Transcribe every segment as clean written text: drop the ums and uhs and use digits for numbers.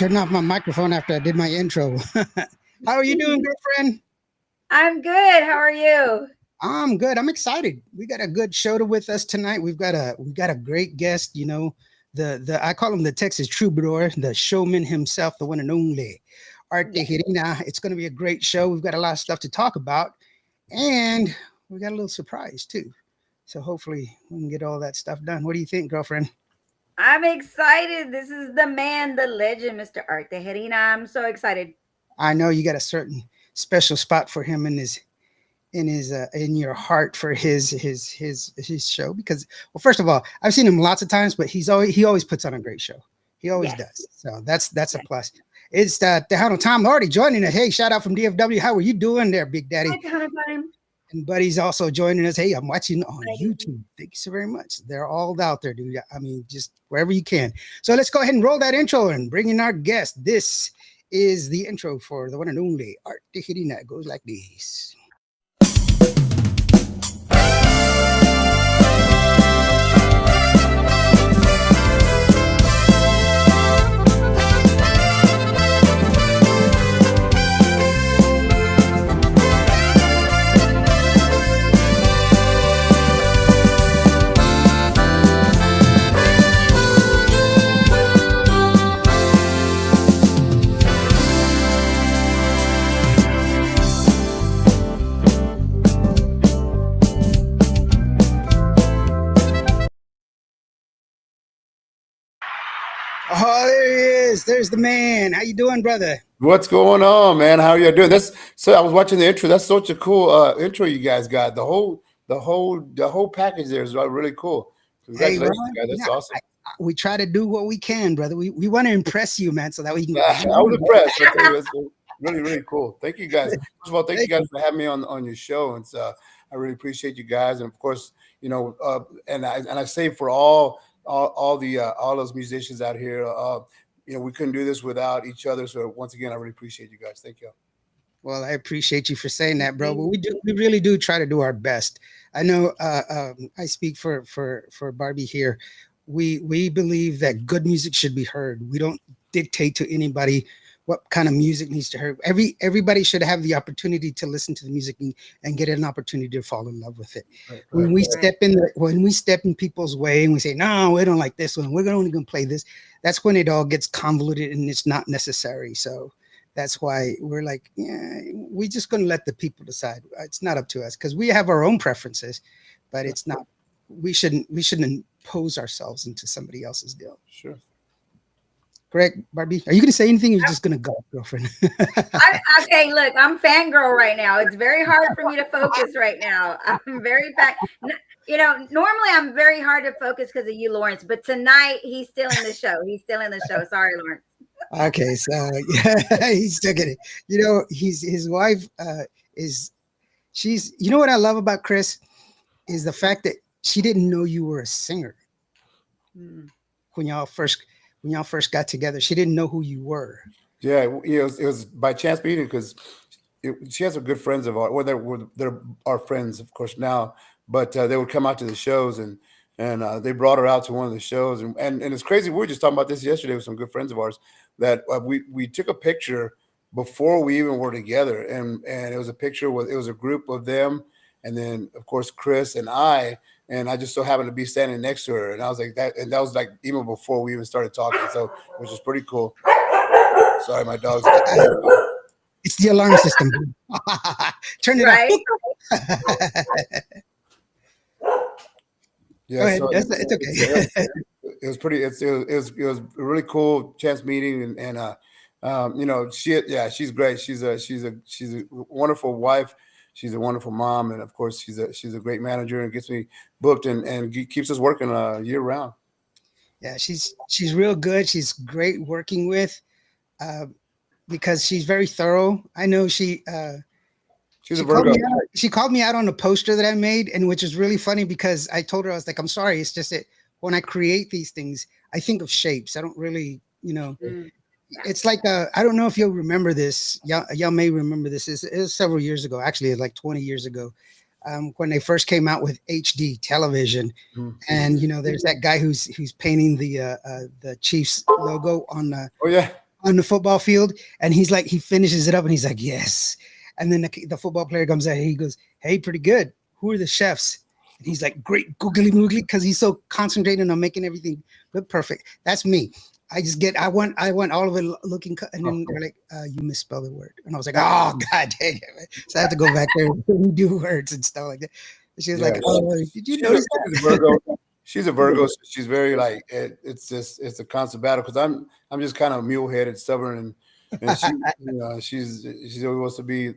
turned off my microphone after I did my intro. How are you doing, girlfriend? I'm good. How are you? I'm good. I'm excited. We got a good show to with us tonight. We got a great guest. You know, the I call him the Texas troubadour, the showman himself, the one and only Art Tigerina. It's going to be a great show. We've got a lot of stuff to talk about, and we got a little surprise too. So hopefully we can get all that stuff done. What do you think, girlfriend? I'm excited. This is the man, the legend, Mr. Art Tejerina. I'm so excited. I know you got a certain special spot for him in your heart for his show because, well, first of all, I've seen him lots of times, but he always puts on a great show. He always does. So that's a plus. It's Tejano Tom already joining us. Hey, shout out from DFW. How are you doing there, Big Daddy? Hi, Tejano Time. And Buddy's also joining us. Hey, I'm watching on YouTube. Thank you so very much. They're all out there, dude. I mean, just wherever you can. So let's go ahead and roll that intro and bring in our guest. This is the intro for the one and only Art Tigerina. It goes like this. Oh, there he is. There's the man. How you doing, brother? What's going on, man? How are you doing? So I was watching the intro. That's such a cool intro you guys got. The whole package there is really cool. Congratulations, guys. That's awesome. We try to do what we can, brother. We want to impress you, man, so that we can. I was impressed. I tell you, it's really, really cool. Thank you, guys. First of all, thank you guys for having me on your show. And I really appreciate you guys. And of course, you know, and I say for all those musicians out here, you know, we couldn't do this without each other. So once again, I really appreciate you guys. Thank you. Well, I appreciate you for saying that, bro. But we really do try to do our best. I know I speak for Barbie here. We believe that good music should be heard. We don't dictate to anybody what kind of music needs to hear. Everybody should have the opportunity to listen to the music and get an opportunity to fall in love with it. Right, when we step in people's way and we say, no, we don't like this one, we're only going to play this, that's when it all gets convoluted and it's not necessary. So that's why we're like, yeah, we're just going to let the people decide. It's not up to us because we have our own preferences, but it's not. We shouldn't impose ourselves into somebody else's deal. Sure. Correct, Barbie? Are you going to say anything? Or you're just going to go, girlfriend? Okay, look, I'm fangirl right now. It's very hard for me to focus right now. I'm very you know, normally I'm very hard to focus because of you, Lawrence. But tonight he's still in the show. Sorry, Lawrence. Okay, so yeah, he's still getting. You know, his wife she's. You know what I love about Chris is the fact that she didn't know you were a singer when y'all first got together. She didn't know who you were. Yeah, it was by chance meeting because she has some good friends of ours. Well, they're our friends, of course, now. But they would come out to the shows, and they brought her out to one of the shows. And it's crazy. We were just talking about this yesterday with some good friends of ours that we took a picture before we even were together. And it was a picture it was a group of them. And then, of course, Chris and I just so happened to be standing next to her. And I was like that. And that was like even before we even started talking. So, which is pretty cool. Sorry, my dog's. It's the alarm system. Turn it off. Yeah, so it's okay. It was pretty. It was a really cool chance meeting, and you know, she's great. She's a wonderful wife. She's a wonderful mom, and of course, she's a great manager and gets me booked and keeps us working year round. Yeah, she's real good. She's great working with, because she's very thorough. I know she's a Virgo. She called me out on a poster that I made, and which is really funny because I told her, I was like, I'm sorry. It's just that when I create these things, I think of shapes. I don't really, you know, it's like, I don't know if you'll remember this. Y'all may remember this. It was several years ago, actually, like 20 years ago, when they first came out with HD television. And, you know, there's that guy who's painting the Chiefs logo on on the football field, and he's like, he finishes it up, and he's like, yes. And then the football player comes out, and he goes, hey, pretty good. Who are the chefs? And he's like, great, googly moogly, because he's so concentrated on making everything look perfect. That's me. I want all of it looking, and then they're like, you misspelled the word. And I was like, oh, God dang it. So I had to go back there and do words and stuff like that. She was like, oh, did you notice that? She's a Virgo. She's a Virgo. So she's very like it's a constant battle because I'm just kind of mule headed, stubborn, and she she's always wants to be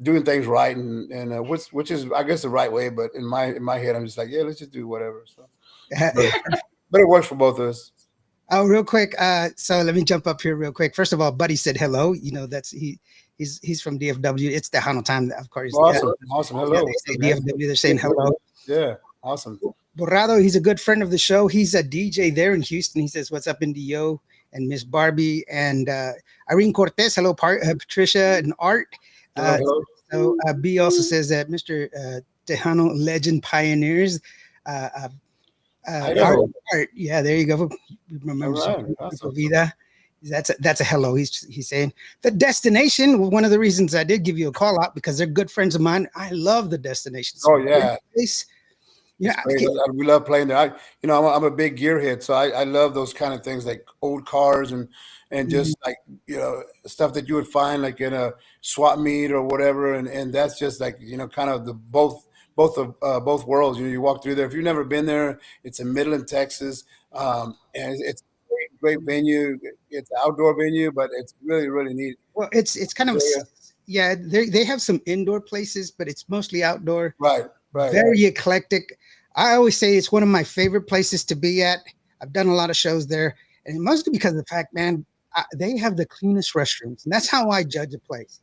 doing things right and which is I guess the right way. But in my head, I'm just like, yeah, let's just do whatever. So, but it works for both of us. Oh, real quick. So let me jump up here real quick. First of all, Buddy said hello. That's he's from DFW. It's Tejano time, of course. Awesome, awesome. Hello. Yeah, they say DFW. They're saying hello. Yeah, awesome. Borrado, he's a good friend of the show. He's a DJ there in Houston. He says, "What's up, Indio?" And Miss Barbie and Irene Cortez. Hello, Patricia and Art. Hello. So B also says that Mr. Tejano legend pioneers. Art, yeah, there you go. Remember, right. Awesome. Vida. That's a hello. He's saying the destination. One of the reasons I did give you a call out because they're good friends of mine. I love the destination. Oh yeah. Yeah, we love playing there. I'm a big gearhead, so I love those kind of things like old cars and just like stuff that you would find like in a swap meet or whatever, and that's just like kind of the both worlds. You walk through there. If you've never been there, it's in Midland, Texas, and it's a great venue. It's an outdoor venue, but it's really really neat. Well, it's kind of they have some indoor places, but it's mostly outdoor. Right. Very eclectic. I always say it's one of my favorite places to be at. I've done a lot of shows there, and mostly because of the fact, man, they have the cleanest restrooms, and that's how I judge a place.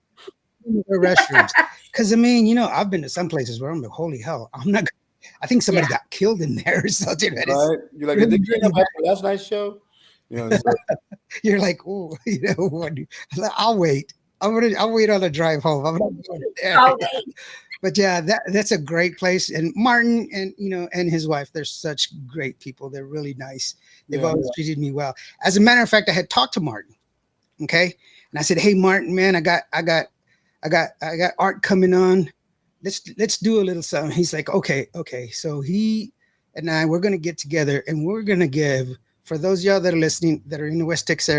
Their restrooms, because I've been to some places where I'm like, holy hell, I'm not. I think somebody got killed in there or something. Right? You're like, did you have last night's show? You're like, oh, I'll wait. I'll wait on the drive home. I'm not going there. I'll wait. But yeah, that's a great place. And Martin and his wife, they're such great people. They're really nice. They've always treated me well. As a matter of fact, I had talked to Martin. Okay. And I said, hey, Martin, man, I got Art coming on. Let's do a little something. He's like, okay. So he and we're going to get together and we're going to give, for those of y'all that are listening, that are in the West Texas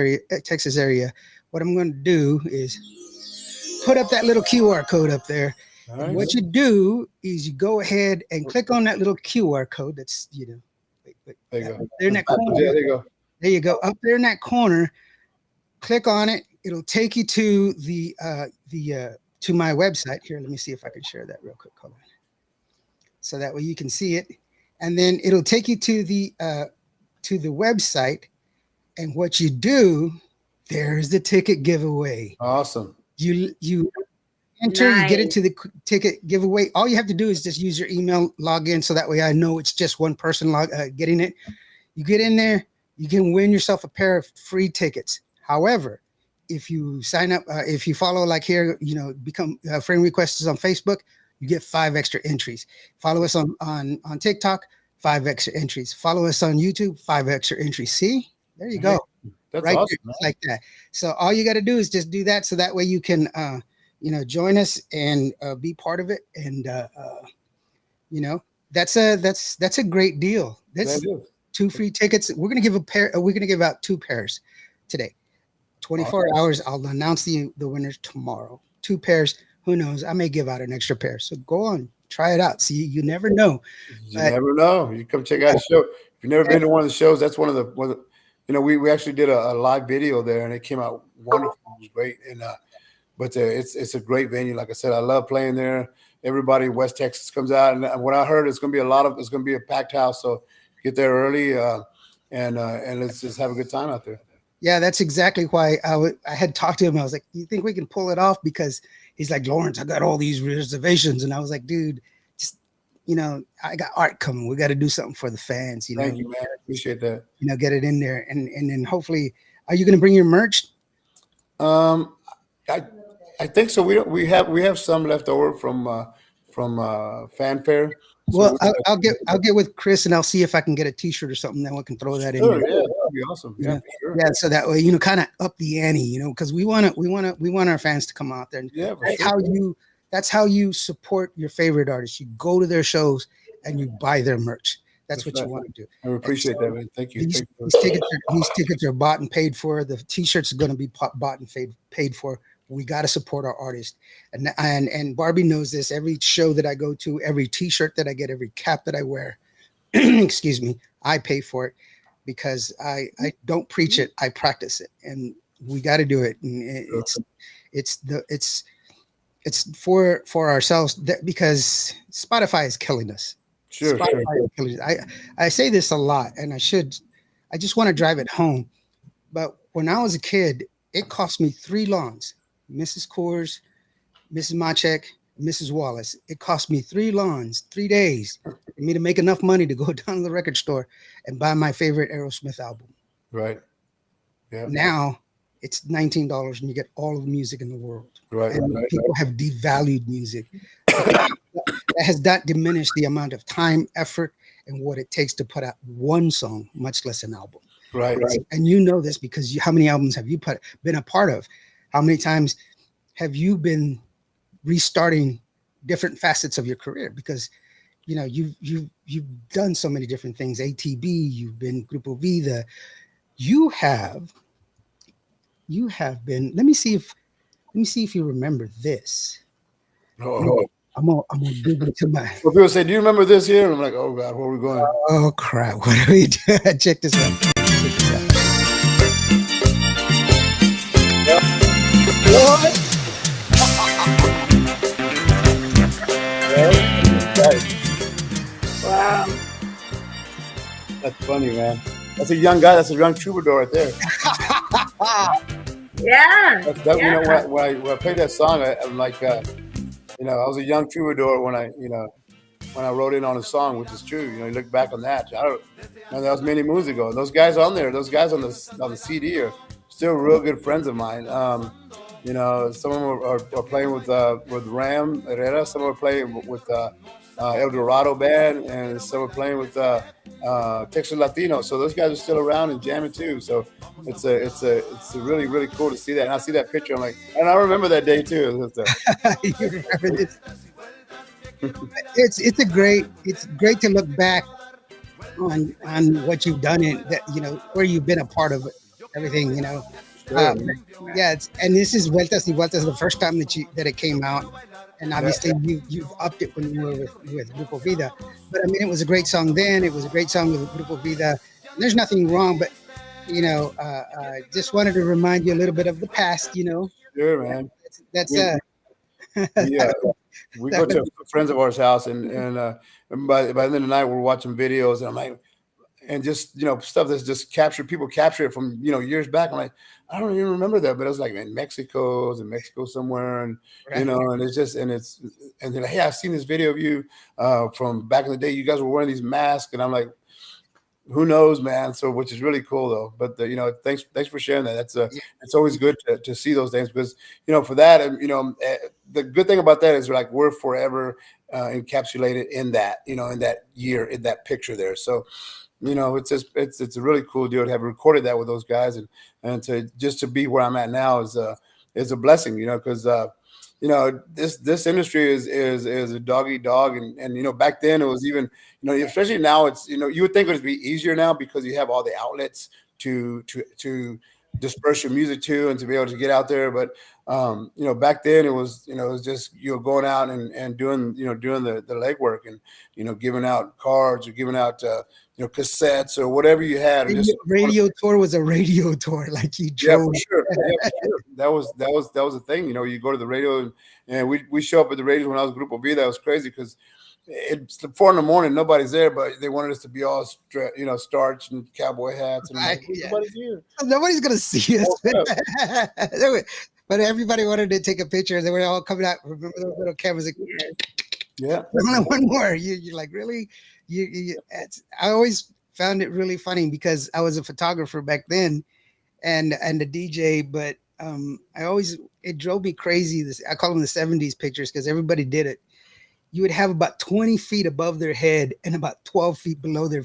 area, what I'm going to do is put up that little QR code up there. Nice. What you do is you go ahead and click on that little QR code. That's there you go. There in that corner. Yeah, there you go. There you go. Up there in that corner, click on it. It'll take you to the to my website. Here, let me see if I can share that real quick. Hold on. So that way you can see it, and then it'll take you to the website. And what you do, there's the ticket giveaway. Awesome. You enter, you get into the ticket giveaway. All you have to do is just use your email login, so that way I know it's just one person getting it. You get in there, you can win yourself a pair of free tickets. However, if you sign up, if you follow like here, become friend requests on Facebook, you get 5 extra entries. Follow us on TikTok, 5 extra entries. Follow us on YouTube, 5 extra entries. See, there you go. That's right awesome, there, like that. So all you got to do is just do that, so that way you can join us and be part of it. And that's a great deal. That's 2 free tickets. We're gonna give a pair. We're gonna give out 2 pairs today. 24 hours. I'll announce the winners tomorrow. 2 pairs. Who knows? I may give out an extra pair. So go on, try it out. See, you never know. Never know. You come check out the show. If you've never been to one of the shows, that's one of the we actually did a live video there, and it came out wonderful. It was great, and but it's a great venue. Like I said, I love playing there. Everybody in West Texas comes out, and what I heard, it's going to be a packed house. So get there early, and let's just have a good time out there. Yeah, that's exactly why I had talked to him. I was like, "Do you think we can pull it off?" Because he's like, "Lawrence, I got all these reservations," and I was like, "Dude, just I got Art coming. We got to do something for the fans." Thank you, man. Appreciate that. Get it in there, and then hopefully, are you going to bring your merch? I think so. We have some left over from fanfare, So Well, I'll get with Chris and I'll see if I can get a T-shirt or something that we can throw that in sure, there. yeah, that'd be awesome. Yeah, Yeah, for sure. yeah. So that way, kind of up the ante, because we want our fans to come out there. And Yeah, for that's sure. how you support your favorite artists. You go to their shows and you buy their merch. That's That's what you right. want to do. I And appreciate so that, man. Thank you. these Thank you. these tickets are bought and paid for. The T-shirts are going to be bought and paid for. We got to support our artists, and Barbie knows this. Every show that I go to, every T-shirt that I get, every cap that I wear, excuse me, I pay for it because I don't preach it, I practice it, and we got to do it. And it's for ourselves because Spotify is killing us. Sure, sure. Spotify is killing us. I say this a lot, and I just want to drive it home. But when I was a kid, it cost me 3 lawns, Mrs. Coors, Mrs. Machek, Mrs. Wallace. It cost me 3 lawns, 3 days for me to make enough money to go down to the record store and buy my favorite Aerosmith album. Right. Yeah. Now it's $19 and you get all of the music in the world. Right. And Right. people have devalued music. That has not diminished the amount of time, effort, and what it takes to put out one song, much less an album. Right. Right. And you know this because how many albums have you been a part of? How many times have you been restarting different facets of your career? Because you've done so many different things. ATB, you've been Grupo Vida, you have been. Let me see if you remember this. Oh. I'm gonna dig into my. Well, people say, "Do you remember this here?" And I'm like, "Oh God, where are we going?" Oh crap! What do we do? Check this out. What? Wow. That's funny, man. That's a young guy. That's a young troubadour right there. Yeah. Yeah. When I played that song, I'm like, I was a young troubadour when I wrote in on a song, which is true. You look back on that. That was many moons ago. Those guys on there, those guys on the CD are still real good friends of mine. Some of them are playing with Ram Herrera. Some are playing with El Dorado band, and some are playing with Texas Latino. So those guys are still around and jamming too. So it's really, really cool to see that. And I see that picture, I'm like, and I remember that day too. You remember this? It's great to look back on what you've done and that where you've been a part of everything. Yeah, and this is Vueltas y Vueltas, the first time that it came out, and obviously you've upped it when you were with Grupo Vida. But I mean, it was a great song then. It was a great song with Grupo Vida. And there's nothing wrong, but just wanted to remind you a little bit of the past. Sure, man. That's Yeah. We go to friends of ours' house, and by the end of the night, we're watching videos, and I'm like, and just stuff that's just people capture it from years back. I'm like, I don't even remember that, but I was like, in Mexico somewhere, and and and they're like, hey, I've seen this video of you from back in the day. You guys were wearing these masks, and I'm like, who knows, man? So, which is really cool though. But thanks for sharing that. That's it's always good to see those things because for that, the good thing about that is we're forever encapsulated in that in that year, in that picture there. So it's a really cool deal to have recorded that with those guys and to be where I'm at now is a blessing, because this industry is a dog eat dog, and back then it was even especially now it's you would think it would be easier now because you have all the outlets to disperse your music to and to be able to get out there, but back then it was just going out and doing the legwork and giving out cards or giving out cassettes or whatever you had. Radio tour was a radio tour, like you drove. Yeah, for sure. Yeah, for sure. That was a thing. You go to the radio and we show up at the radio when I was Grupo Vida. That was crazy because it's 4 a.m. Nobody's there, but they wanted us to be all starched and cowboy hats. And nobody's here. Nobody's gonna see us. But everybody wanted to take a picture. They were all coming out. Remember those little cameras? Like, yeah. One more. You're like, really? I always found it really funny because I was a photographer back then, and the DJ. But it drove me crazy. I call them the '70s pictures because everybody did it. you would have about 20 feet above their head and about 12 feet below them.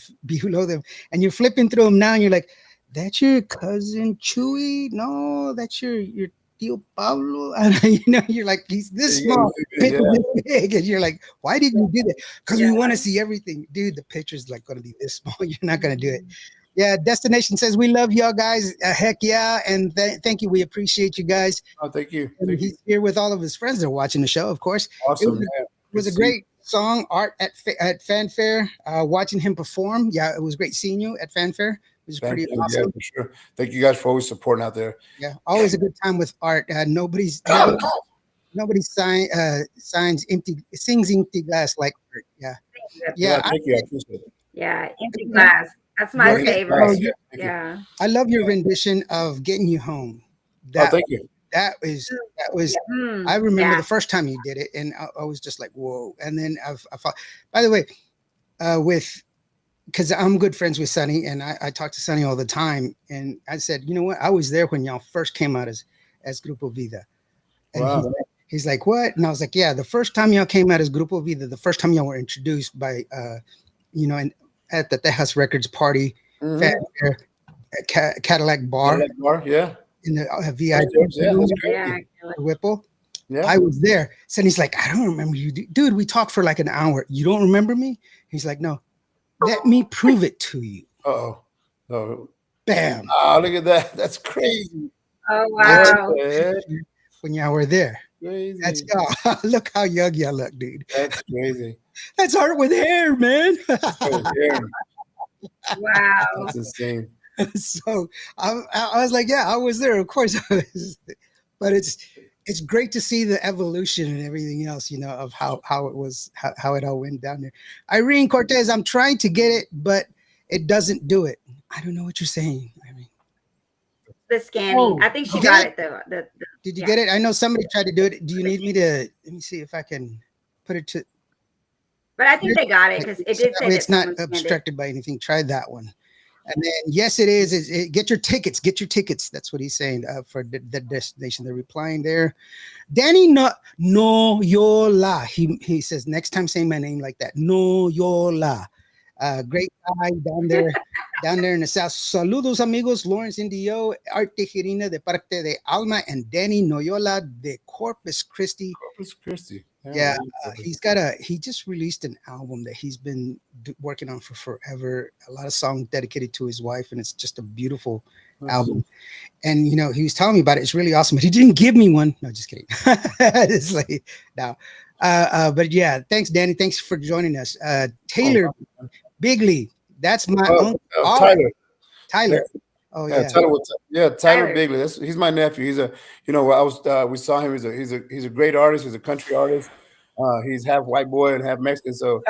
And you're flipping through them now and you're like, that's your cousin Chewy? No, that's your Tio Pablo. And you're like, he's this small, Yeah, this big. And you're like, why did you do that? Because we Yeah. want to see everything. Dude, the picture's like going to be this small. You're not going to do it. Yeah, Destination says, we love y'all guys. Heck yeah. And thank you. We appreciate you guys. oh, thank you. And Thank you. he's here with all of his friends that are watching the show, of course. It Awesome. was, Yeah. it was Good a to see you. great song, Art at Fanfare. Watching him perform. Yeah, it was great seeing you at Fanfare. It was Thank pretty you. Yeah, awesome. for sure. Thank you guys for always supporting out there. Yeah, always a good time with Art. Nobody signs sings empty glass like Art. Yeah, Yeah, yeah. thank you. I appreciate it. Yeah, empty glass. That's my Your, Empty favorite. glass, yeah, thank you. Yeah. I love your rendition of "Getting You Home." Oh, That thank you. that was. I Mm, remember yeah. the first time you did it, and I was just like, "Whoa!" And then I thought, by the way, with because I'm good friends with Sonny, and I talk to Sonny all the time. And I said, you know what? I was there when y'all first came out as Grupo Vida, and Wow. he's like, what? And I was like, yeah, the first time y'all came out as Grupo Vida, the first time y'all were introduced by, and at the Tejas Records party, Mm-hmm. Fanfare, Cadillac Bar Bar, yeah. in the VIP Yeah, room, that's Yeah. crazy. Whipple. Yeah. I was there. Sonny's like, I don't remember you, dude. We talked for like an hour. You don't remember me? He's like, no. Let me prove it to you. Uh-oh. Oh. Bam. Oh, look at that. That's crazy. Oh I took wow. What the heck? when y'all were there. That's Crazy. y'all. Look how young y'all look, dude. That's crazy. That's Art with hair, man. Oh, yeah. Wow. That's insane. So I was like, yeah, I was there. Of course I was. But it's great to see the evolution and everything else, of how it was, how it all went down there. Irene Cortez, I'm trying to get it, but it doesn't do it. I don't know what you're saying, Irene. The scanning. Oh, I think she you got get it though. Did you Yeah. get it? I know somebody tried to do it. Do you need me to let me see if I can put it to But I think they got it because it so did that say way that it's not someone scanned it. obstructed by anything. Try that one. And then yes, it is. Get your tickets. Get your tickets. That's what he's saying for the destination. They're replying there. Danny no yola. He says next time say my name like that. No yola. Great guy down there in the south. Saludos amigos, Lawrence Indio, Art Tigerina de parte de Alma, and Danny Noyola de Corpus Christi. Corpus Christi. Yeah, he just released an album that he's been working on for forever. A lot of songs dedicated to his wife, and it's just a beautiful album. And he was telling me about it. It's really awesome, but he didn't give me one. No, just kidding. It's like now, but yeah, thanks, Danny. Thanks for joining us. Taylor Bigley, that's my uncle. Tyler. Tyler. Oh Yeah, yeah. Tyler Tyler. Bigley. He's my nephew. We saw him. He's a great artist. He's a country artist. He's half white boy and half Mexican. So,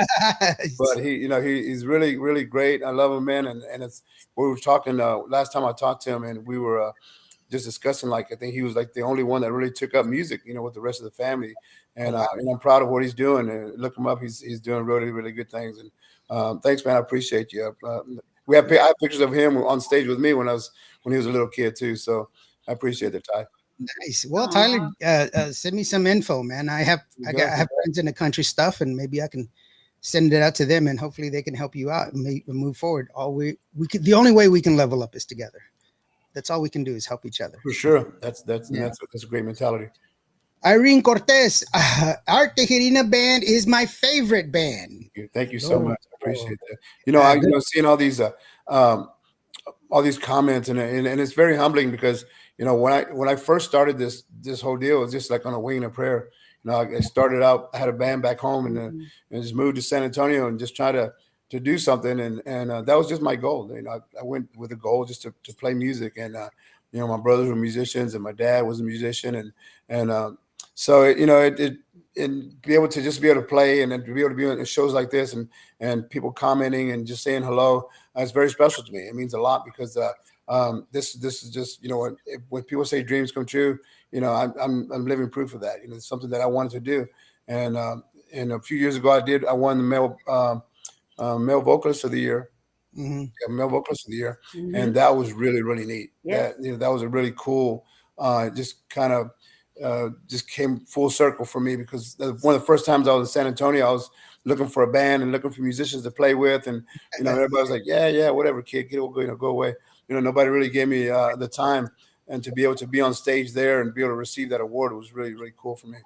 but he's really really great. I love him, man. And we were talking last time I talked to him, and we were just discussing, like, I think he was like the only one that really took up music, with the rest of the family. And and I'm proud of what he's doing. And look him up. He's doing really really good things. And thanks, man. I appreciate you. I have pictures of him on stage with me when he was a little kid too. So I appreciate it, Ty. Nice. Well, Tyler, send me some info, man. I have friends in the country stuff, and maybe I can send it out to them, and hopefully they can help you out and move forward. The only way we can level up is together. That's all we can do is help each other. For sure. That's a great mentality. Irene Cortez, Art Tigerina band is my favorite band. Thank you so much. I appreciate that. Seeing all these comments and it's very humbling because when I first started this whole deal, it was just like on a wing and a prayer. I started out. I had a band back home and just moved to San Antonio and just try to do something and that was just my goal. I went with a goal just to play music and my brothers were musicians and my dad was a musician and so and be able to just be able to play and then to be able to be on shows like this and people commenting and just saying hello, it's very special to me. It means a lot because this is just when people say dreams come true, I'm living proof of that. It's something that I wanted to do, and a few years ago I won the male vocalist of the year. Mm-hmm. Yeah, male vocalist of the year, Mhm. and that was really really neat. Yeah. That was a really cool, just kind of just came full circle for me because one of the first times I was in San Antonio, I was looking for a band and looking for musicians to play with, and everybody was like, "Yeah, yeah, whatever, kid, go away." Nobody really gave me the time, and to be able to be on stage there and be able to receive that award was really, really cool for me.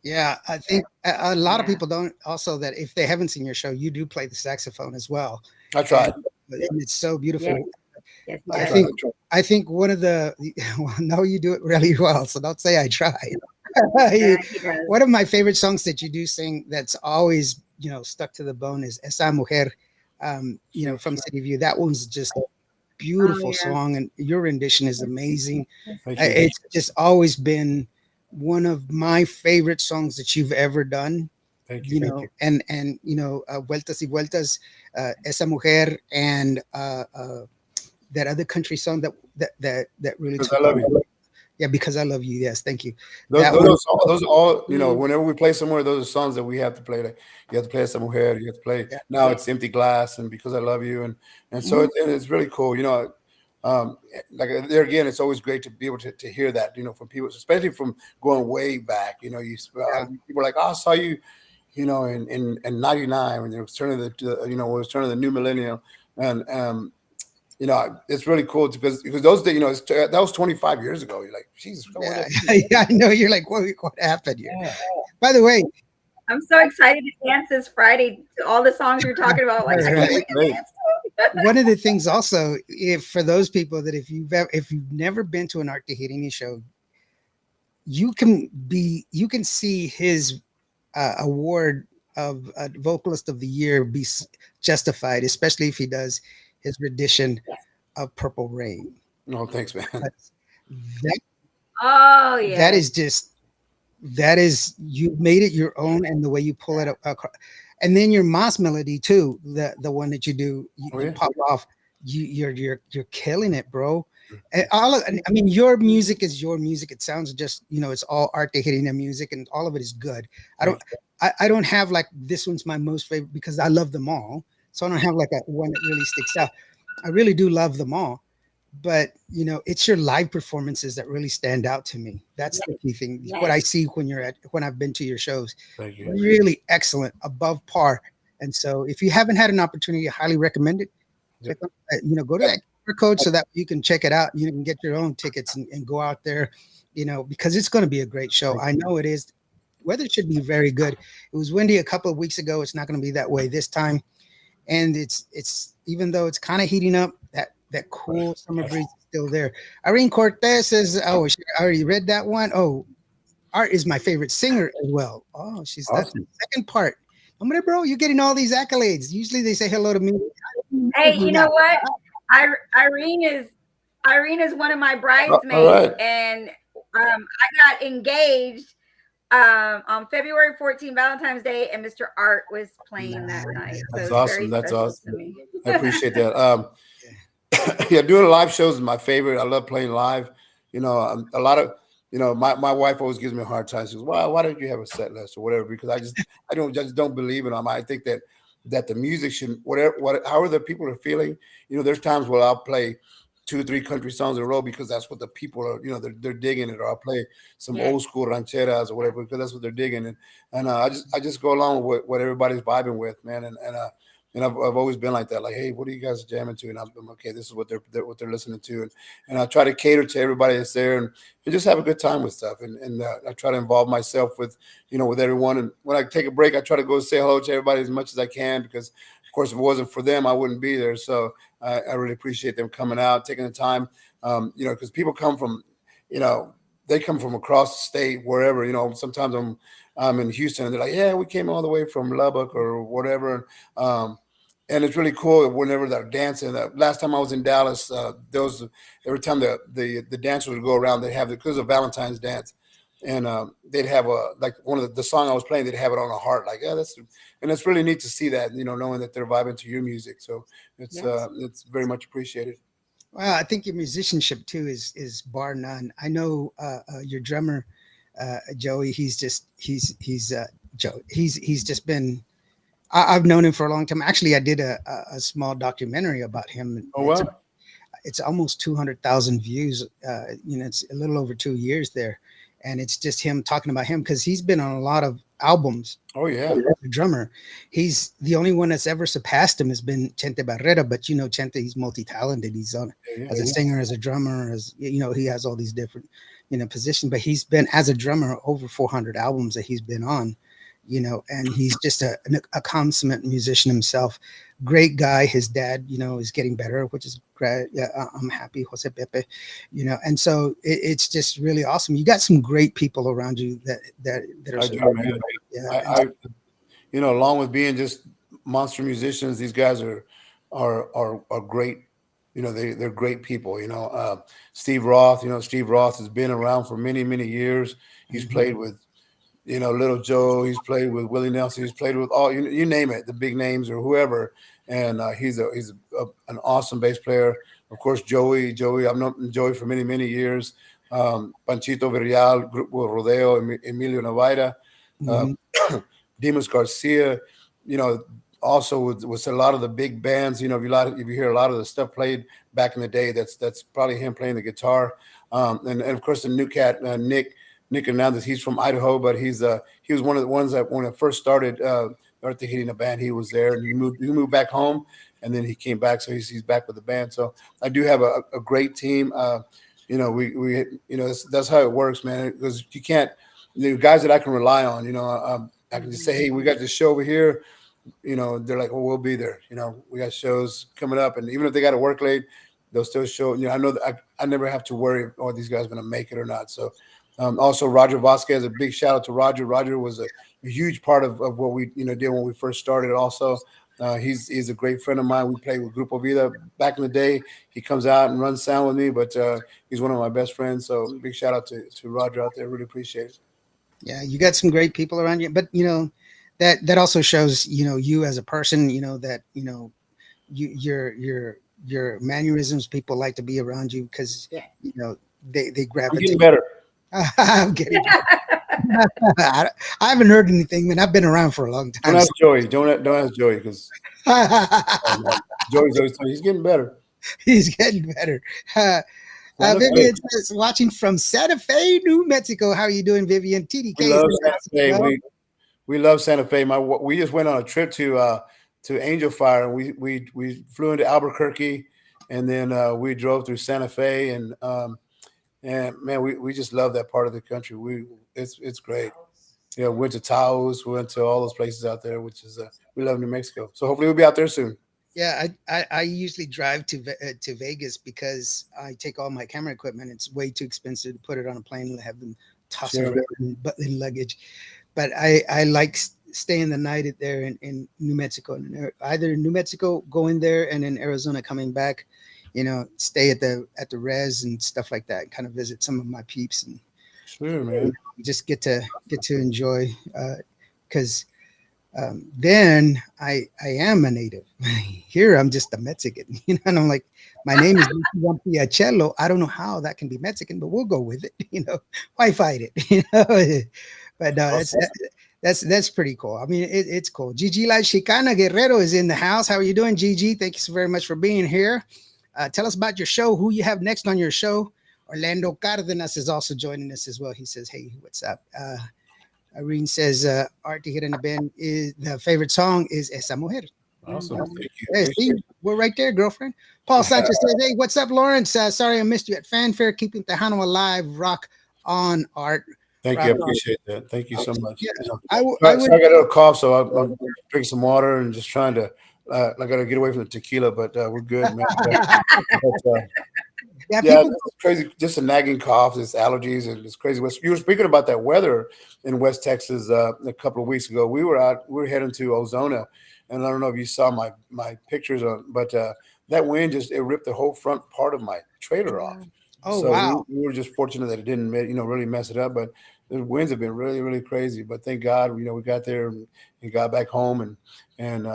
Yeah, I think a lot of Yeah. people don't also that if they haven't seen your show, you do play the saxophone as well, I and, tried. and it's so Yes. beautiful. Yes, he I I does. tried. think I think one of the well, no, you do it really well, so don't say I tried. You- Yeah, he does. One of my favorite songs that you do sing that's always stuck to the bone is "Esa Mujer," Sure, from sure. City View. That one's just a Oh beautiful yeah. song, and your rendition is amazing. Thank you. It's just always been one of my favorite songs that you've ever done. Thank you. And Vueltas y Vueltas, Esa Mujer, and that other country song that really Because I took love off. you. Yeah, because I love you. Yes, thank you. Those, That those, one. those are all, Mm, whenever we play somewhere, those are songs that we have to play. Like you have to play Esa Mujer, you have to play Yeah. Now It's Empty Glass and Because I Love You. And so Mhm. it's really cool. Um, like there again, it's always great to be able to hear that, from people, especially from going way back. Yeah. People are like, oh, I saw you, in '99 when it was turning when it was turning the new millennium. And, it's really cool because those days, that was 25 years ago. You're like, Jesus, what Yeah, the- yeah, I know. You're like, what happened here? yeah. By the way, I'm so excited to dance this Friday to all the songs you're talking about. Like, I right. can't wait to Great. dance. One of the things also, if for those people that if you've never been to an Art Tijerini show, you can see his award of vocalist of the year be justified, especially if he does his rendition of Purple Rain. No, thanks, man. That Oh that yeah. is just that is you made it your own, and the way you pull it up, and then your Moss melody too, the one that you do, Oh, you yeah. pop off, you're killing it, bro. And I mean, your music is your music. It sounds just it's all art to hitting the music, and all of it is good. I Thank don't I don't have like this one's my most favorite because I love them all, so I don't have like a one that really sticks out. I really do love them all, but it's your live performances that really stand out to me. That's the key thing. What I Yes. see when I've been to your shows, Thank you. really excellent, above par. And so if you haven't had an opportunity, I highly recommend it. Yep. Go to that QR code so that you can check it out. You can get your own tickets and go out there, because it's going to be a great show. I know it is. Weather should be very good. It was windy a couple of weeks ago. It's not going to be that way this time. And it's even though it's kind of heating up, that cool summer breeze is still there. Irene Cortez says, "Oh, I already read that one. Oh, Art is my favorite singer as well. Oh, that's the Awesome. second part. I'm like, bro, you're getting all these accolades. Usually they say hello to me. Hey, you know what? I, Irene is Irene is one of my All bridesmaids, right. and I got engaged on February 14th, Valentine's Day, and Mr. Art was playing that night. So That's it's awesome. very That's special awesome. to me. I appreciate that. Yeah, doing live shows is my favorite. I love playing live. A lot of my wife always gives me a hard time. She goes, why don't you have a set list or whatever? Because I just don't believe in them. I think that the music should however the people are feeling. There's times where I'll play 2 or 3 country songs in a row because that's what the people are. They're digging it. Or I'll play some Yes. old school rancheras or whatever because that's what they're digging. And I just go along with what everybody's vibing with, man. And I've always been like that. Like, hey, what are you guys jamming to? And I'm okay. This is what they're listening to, and I try to cater to everybody that's there, and just have a good time with stuff. And I try to involve myself with everyone. And when I take a break, I try to go say hello to everybody as much as I can because, of course, if it wasn't for them, I wouldn't be there. So I really appreciate them coming out, taking the time. Because people come from, they come from across the state, wherever. Sometimes I'm in Houston, and they're like, yeah, we came all the way from Lubbock or whatever. And it's really cool whenever they're dancing. Last time I was in Dallas, every time the dancers would go around, they'd have because of Valentine's dance, and they'd have like one of the song I was playing, they'd have it on a heart, like and it's really neat to see that, knowing that they're vibing to your music. So Yes. it's very much appreciated. Well, I think your musicianship too is bar none. I know your drummer, Joey. He's Joe. He's just been. I've known him for a long time. Actually, I did a small documentary about him. Oh wow, It's almost 200,000 views. It's a little over 2 years there, and it's just him talking about him because he's been on a lot of albums. Oh yeah. As a drummer, he's the only one that's ever surpassed him has been Chente Barrera. But Chente, he's multi-talented. He's on Yeah, as a singer, as a drummer, as he has all these different positions. But he's been as a drummer over 400 albums that he's been on. And he's just a consummate musician himself. Great guy. His dad, is getting better, which is great. Yeah, I'm happy, Jose Pepe. And so it's just really awesome. You got some great people around you that are I do, supporting man. you. Yeah, Along with being just monster musicians, these guys are great. They're great people. Steve Roth. Steve Roth has been around for many, many years. He's played with Little Joe. He's played with Willie Nelson. He's played with all you name it, the big names or whoever. And he's an awesome bass player. Of course, Joey. I've known Joey for many, many years. Panchito Villarreal, Grupo Rodeo, Emilio Navaira, mhm. Dimas Garcia. Also with a lot of the big bands. If you hear a lot of the stuff played back in the day, that's probably him playing the guitar. And of course the new cat Nick Hernandez. He's from Idaho, but he was one of the ones that when I first started Tigerina band, he was there, and he moved back home, and then he came back, so he's back with the band. So I do have a great team. That's how it works, man. Because you can't, guys that I can rely on. I can just say, hey, we got this show over here. They're like, well, we'll be there. We got shows coming up, and even if they got to work late, they'll still show. I know that I never have to worry, oh, these guys are going to make it or not. So. Also, Roger Vasquez, a big shout out to Roger. Roger was a huge part of what we did when we first started. Also, he's a great friend of mine. We played with Grupo Vida back in the day. He comes out and runs sound with me, but he's one of my best friends. So big shout out to Roger out there. Really appreciate it. Yeah, you got some great people around you, but that also shows you as a person. That your mannerisms. People like to be around you because they gravitate. I'm getting better. I'm getting. I haven't heard anything, man. I've been around for a long time. Don't ask Joey. Don't ask Joey because Joey's always telling me he's getting better. He's getting better. Vivian says, watching from Santa Fe, New Mexico. How are you doing, Vivian? TDK. We love Santa Fe. We love Santa Fe. We just went on a trip to Angel Fire, and we flew into Albuquerque, and then we drove through Santa Fe, and man, we just love that part of the country. It's great. Went to Taos, went to all those places out there, which is we love New Mexico. So hopefully we'll be out there soon. Yeah, I usually drive to Vegas because I take all my camera equipment. It's way too expensive to put it on a plane and have them toss it in luggage. But I like staying the night there in New Mexico. And either in New Mexico, going there, and in Arizona coming back. Stay at the res and stuff like that. Kind of visit some of my peeps and sure, man. Just get to enjoy because then I am a native. Here I'm just a Mexican, and I'm like, my name is Piacello. I don't know how that can be Mexican, but we'll go with it. Why fight it? But that's pretty cool. I mean, it's cool. Gigi La Chicana Guerrero is in the house. How are you doing, Gigi? Thank you so very much for being here. Tell us about your show, who you have next on your show. Orlando Cardenas is also joining us as well. He says, hey, what's up? Irene says, Art to Hit in the Band is the favorite song is Esa Mujer. Awesome. Thank you. Hey, Steve, we're right there, girlfriend. Paul Sanchez says, hey, what's up, Lawrence? Sorry I missed you at Fanfare. Keeping Tejano alive. Rock on, Art. Thank you. I appreciate that. Thank you so much. Yeah, I got a little cough, so I'm drinking some water and just trying to I got to get away from the tequila, but we're good, man. It's crazy. Just a nagging cough, it's allergies, and it's crazy. You were speaking about that weather in West Texas a couple of weeks ago. We were heading to Ozona, and I don't know if you saw my pictures but that wind it ripped the whole front part of my trailer off. Oh, so wow. we were just fortunate that it didn't really mess it up, but the winds have been really, really crazy. But thank God, we got there and got back home and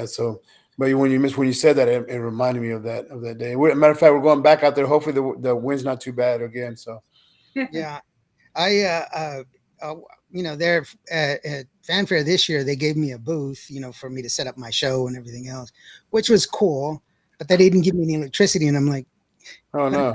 so. But when you said that, it reminded me of that day. Matter of fact, we're going back out there. Hopefully, the wind's not too bad again. So, yeah, I there at Fanfare this year, they gave me a booth, for me to set up my show and everything else, which was cool. But they didn't give me any electricity, and I'm like, oh no.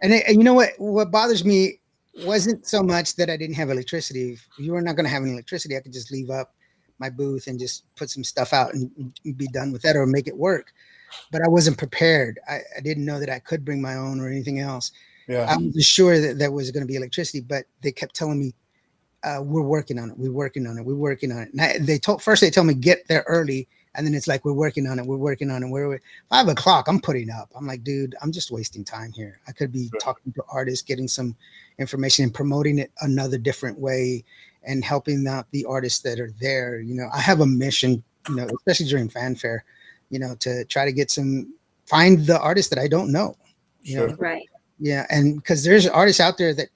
And you know what bothers me wasn't so much that I didn't have electricity. If you were not going to have any electricity, I could just leave up my booth and just put some stuff out and be done with that or make it work. But I wasn't prepared. I didn't know that I could bring my own or anything else. Yeah. I was sure that there was going to be electricity, but they kept telling me, we're working on it. We're working on it. We're working on it. And they told me get there early. And then it's like, we're working on it. We're working on it. We're 5 o'clock. I'm putting up. I'm like, dude, I'm just wasting time here. I could be talking to artists, getting some information and promoting it another different way and helping out the artists that are there. I have a mission, especially during fanfare, to try to find the artists that I don't know, Sure. Right. Yeah. And because there's artists out there that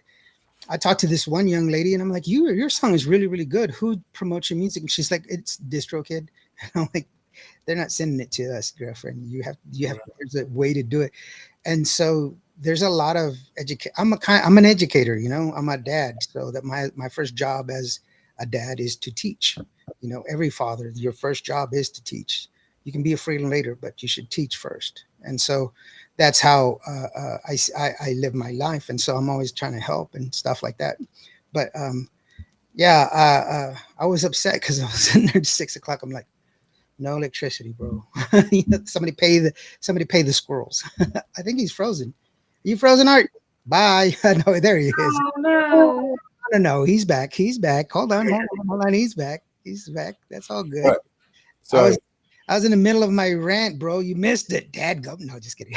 I talked to this one young lady and I'm like, your song is really, really good. Who promotes your music? And she's like, it's DistroKid. And I'm like, they're not sending it to us, girlfriend. You have, there's a way to do it. And so there's a lot of I'm an educator, I'm a dad. So that my first job as a dad is to teach. Every father, your first job is to teach. You can be a freedom later, but you should teach first. And so that's how I live my life. And so I'm always trying to help and stuff like that. But I was upset because I was sitting there at 6 o'clock. I'm like, no electricity, bro. Somebody pay the squirrels. I think he's frozen. Are you frozen, Art? Bye. No, there he is. Oh no. No, he's back. He's back. Hold on. He's back. He's back. That's all good. Right. Sorry. I was in the middle of my rant, bro. You missed it. Dadgum. No, just kidding.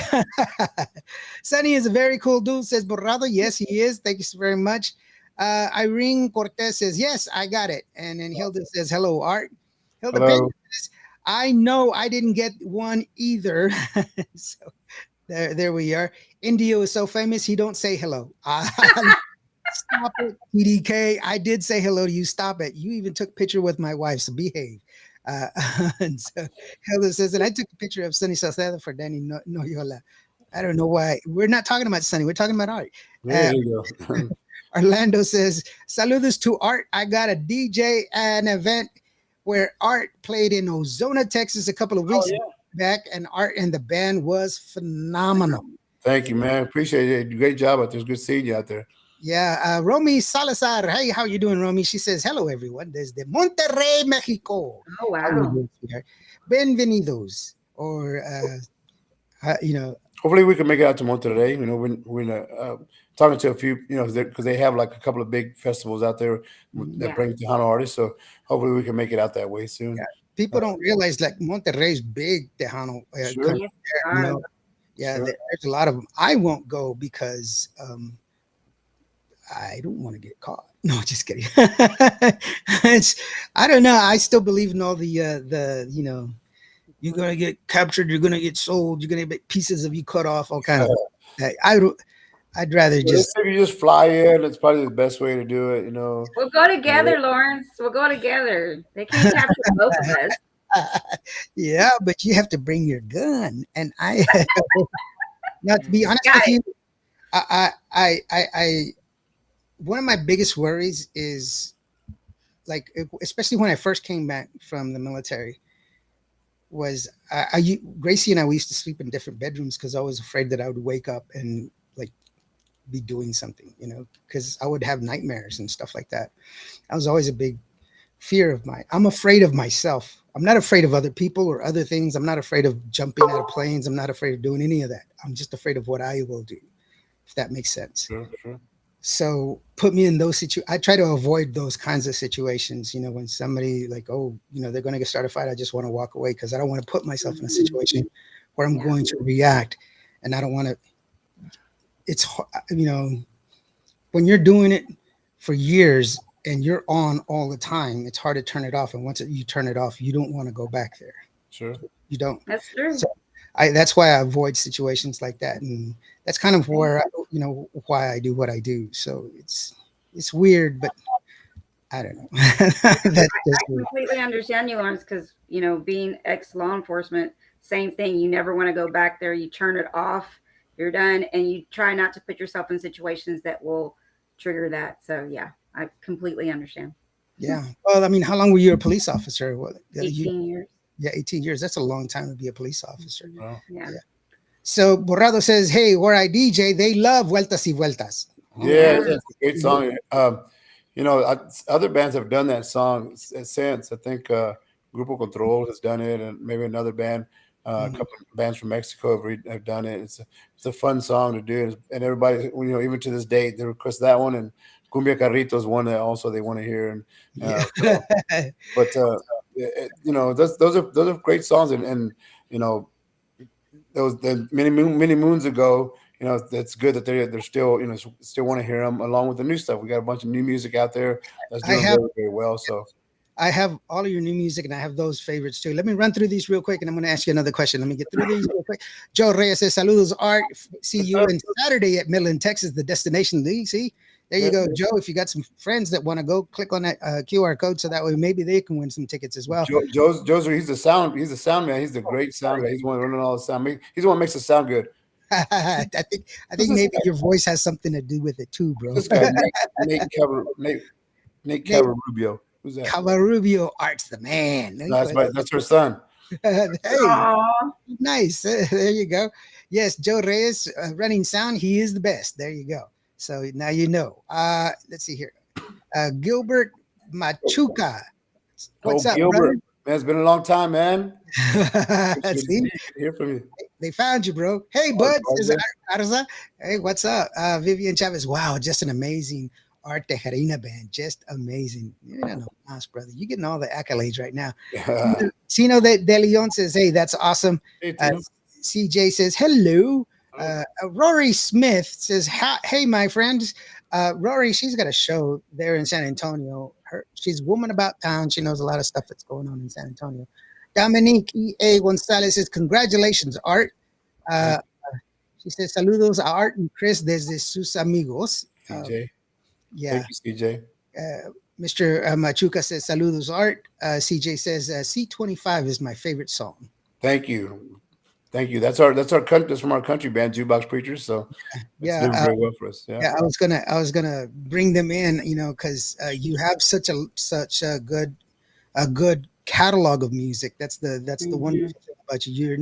Sonny is a very cool dude, says Borrado. Yes, he is. Thank you so very much. Irene Cortez says, yes, I got it. And then Hilda says, hello, Art. Hilda says, I know I didn't get one either. So there we are. Indio is so famous, he don't say hello. Stop it, TDK. I did say hello to you. Stop it. You even took a picture with my wife, so behave. And so Hilda says, and I took a picture of Sunny Salcedo for Danny Noyola. I don't know why. We're not talking about Sunny. We're talking about Art. There you go. Orlando says, saludos to Art. I got a DJ at an event where Art played in Ozona, Texas a couple of weeks back, and Art and the band was phenomenal. Thank you, man. Appreciate it. Great job out there. It's good seeing you out there. Yeah, Romy Salazar. Hey, how you doing, Romy? She says, hello, everyone. Desde Monterrey, Mexico. Oh, wow. Bienvenidos. Or, hopefully we can make it out to Monterrey. We're talking to a few, because they have like a couple of big festivals out there that bring Tejano artists. So hopefully we can make it out that way soon. Yeah. People don't realize like Monterrey's big Tejano. Sure. Sure. There's a lot of them. I won't go because I don't want to get caught. No, just kidding. I don't know. I still believe in all the you're gonna get captured, you're gonna get sold, you're gonna get pieces of you cut off, all kind of. I'd rather just. If you just fly in, it's probably the best way to do it. We'll go together, Lawrence. We'll go together. They can't capture both of us. Yeah, but you have to bring your gun, and I. Now, to be honest with you, I one of my biggest worries is, like, especially when I first came back from the military, was Gracie and I, we used to sleep in different bedrooms because I was afraid that I would wake up and like be doing something, because I would have nightmares and stuff like that. I was always a big fear of I'm afraid of myself. I'm not afraid of other people or other things. I'm not afraid of jumping out of planes. I'm not afraid of doing any of that. I'm just afraid of what I will do, if that makes sense. Sure. So put me in those situations. I try to avoid those kinds of situations, when somebody like, they're going to get started a fight. I just want to walk away because I don't want to put myself in a situation where I'm going to react. And I don't want to, it's, when you're doing it for years and you're on all the time, it's hard to turn it off. And once you turn it off, you don't want to go back there. Sure. You don't. That's true. So that's why I avoid situations like that. And that's kind of where, why I do what I do. So it's weird, but I don't know. I completely understand you, Lawrence, because, being ex-law enforcement, same thing. You never want to go back there. You turn it off, you're done, and you try not to put yourself in situations that will trigger that. So, yeah, I completely understand. Yeah. Well, I mean, how long were you a police officer? 18 years. Yeah, 18 years. That's a long time to be a police officer. Wow. Yeah. So Borrado says, hey, where I DJ, they love Vueltas y Vueltas. Yeah, Yeah. it's a great song. Other bands have done that song since. I think Grupo Control has done it, and maybe another band. A Mhm. couple of bands from Mexico have done it. It's a fun song to do, and everybody, even to this day, they request that one. And Cumbia Carrito is one that also they want to hear. And Yeah. so, but those are great songs, and you know those the many moons ago. That's good that they're still still want to hear them along with the new stuff. We got a bunch of new music out there that's I doing have very very well. So I have all of your new music and I have those favorites too. Let me run through these real quick and I'm going to ask you another question. Let me get through these real quick. Joe Reyes says, Saludos, Art. See what's you up? in Saturday at Midland, Texas, the destination. See, there you Yeah. go, Joe. If you got some friends that want to go, click on that QR code so that way maybe they can win some tickets as well. Joe's he's the sound man. He's the great sound guy. He's the one running all the sound. He's the one who makes it sound good. I think Who's this maybe guy? your voice has something to do with it too, Who's bro. this guy? Nate Nate Cavarubio. Who's that? Cavarubio, Art's the man. No, that's her son. Hey, Aw. nice. There you go. Yes, Joe Reyes, running sound. He is the best. There you go. So now you know. Let's see here. Gilbert Machuca. Oh, What's up, brother? Gilbert. Man, it's been a long time, man. Good to see See, you. Good to hear from you. they found you, bro. Hey, Oh, bud. Is it yeah. Arza? Hey, what's up? Vivian Chavez. Wow, just an amazing Art Tejerina band. Just amazing. You don't know us, brother. You're getting all the accolades right now. Sino de Leon says, hey, that's awesome. Hey, Uh, Tino. CJ says, hello. Rory Smith says, hey, my friends. Rory, she's got a show there in San Antonio. She's woman about town. She knows a lot of stuff that's going on in San Antonio. Dominique E.A. Gonzalez says, congratulations, Art. Uh, she says, saludos a Art and Chris desde sus amigos. CJ. Yeah. Thank you, CJ. Mr. Machuca says, saludos, Art. CJ says, C25 is my favorite song. Thank you. Thank you. That's from our country band, Jukebox Preachers. So it's Yeah. doing very well for us. Yeah. Yeah, I was gonna bring them in, because you have such a good catalog of music. That's the Mhm. wonderful thing about you.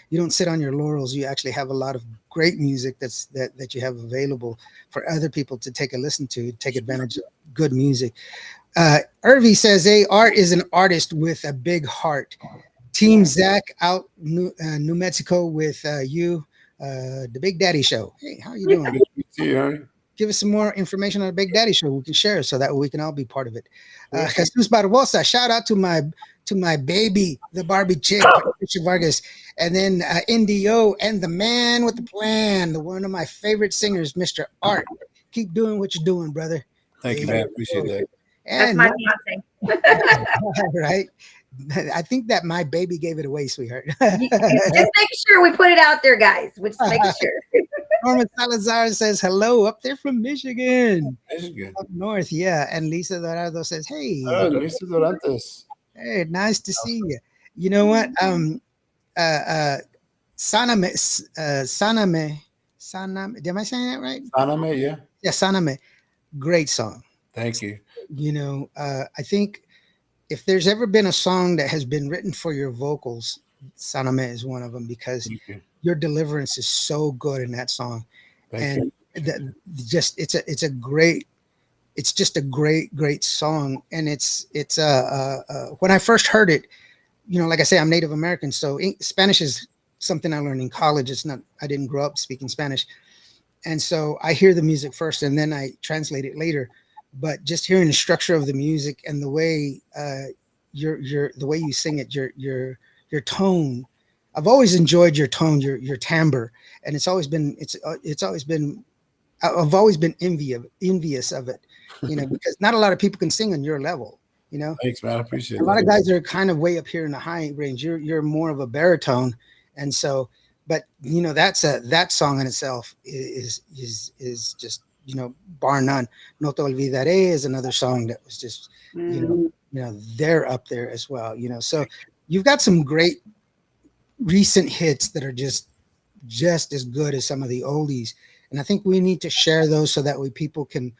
You don't sit on your laurels. You actually have a lot of great music that you have available for other people to take a listen to, take advantage of good music. Irvi says, "Hey, Art is an artist with a big heart. Team Zach out New Mexico with you, the Big Daddy Show. Hey, how you doing? Good to see you, honey. Give us some more information on the Big Daddy Show. We can share so that we can all be part of it." Sure. Jesus Barbosa, shout out to my baby, the Barbie chick, Patricia Vargas, and then NDO and the man with the plan, the one of my favorite singers, Mr. Art. Keep doing what you're doing, brother. Thank you, There man. you Appreciate go. that. That's And my fiance. right, I think that my baby gave it away, sweetheart. Just make sure we put it out there, guys. We just make sure. Norman Salazar says hello up there from Michigan, That's good. up north. Yeah, and Lisa Dorado says, Oh, "Hey, Luis Dorantes. hey, nice to see you." You know what? Saname, Saname. Am I saying that right? Anime, yeah. Yeah, Saname. Great song. Thank you. I think if there's ever been a song that has been written for your vocals, Saname is one of them because Thank you. your deliverance is so good in that song, Thank you. and it's just a great song, and it's when I first heard it, like I say, I'm Native American, so Spanish is something I learned in college. It's not, I didn't grow up speaking Spanish, and so I hear the music first and then I translate it later. But just hearing the structure of the music and the way the way you sing it, your tone. I've always enjoyed your tone, your timbre, and it's always been I've always been envious of it, because not a lot of people can sing on your level. Thanks, man. I appreciate A lot of that. guys are kind of way up here in the high range. You're more of a baritone, and so, but that song in itself is just bar none. No te olvidaré is another song that was just they're up there as well. So you've got some great recent hits that are just as good as some of the oldies, and I think we need to share those so that way people can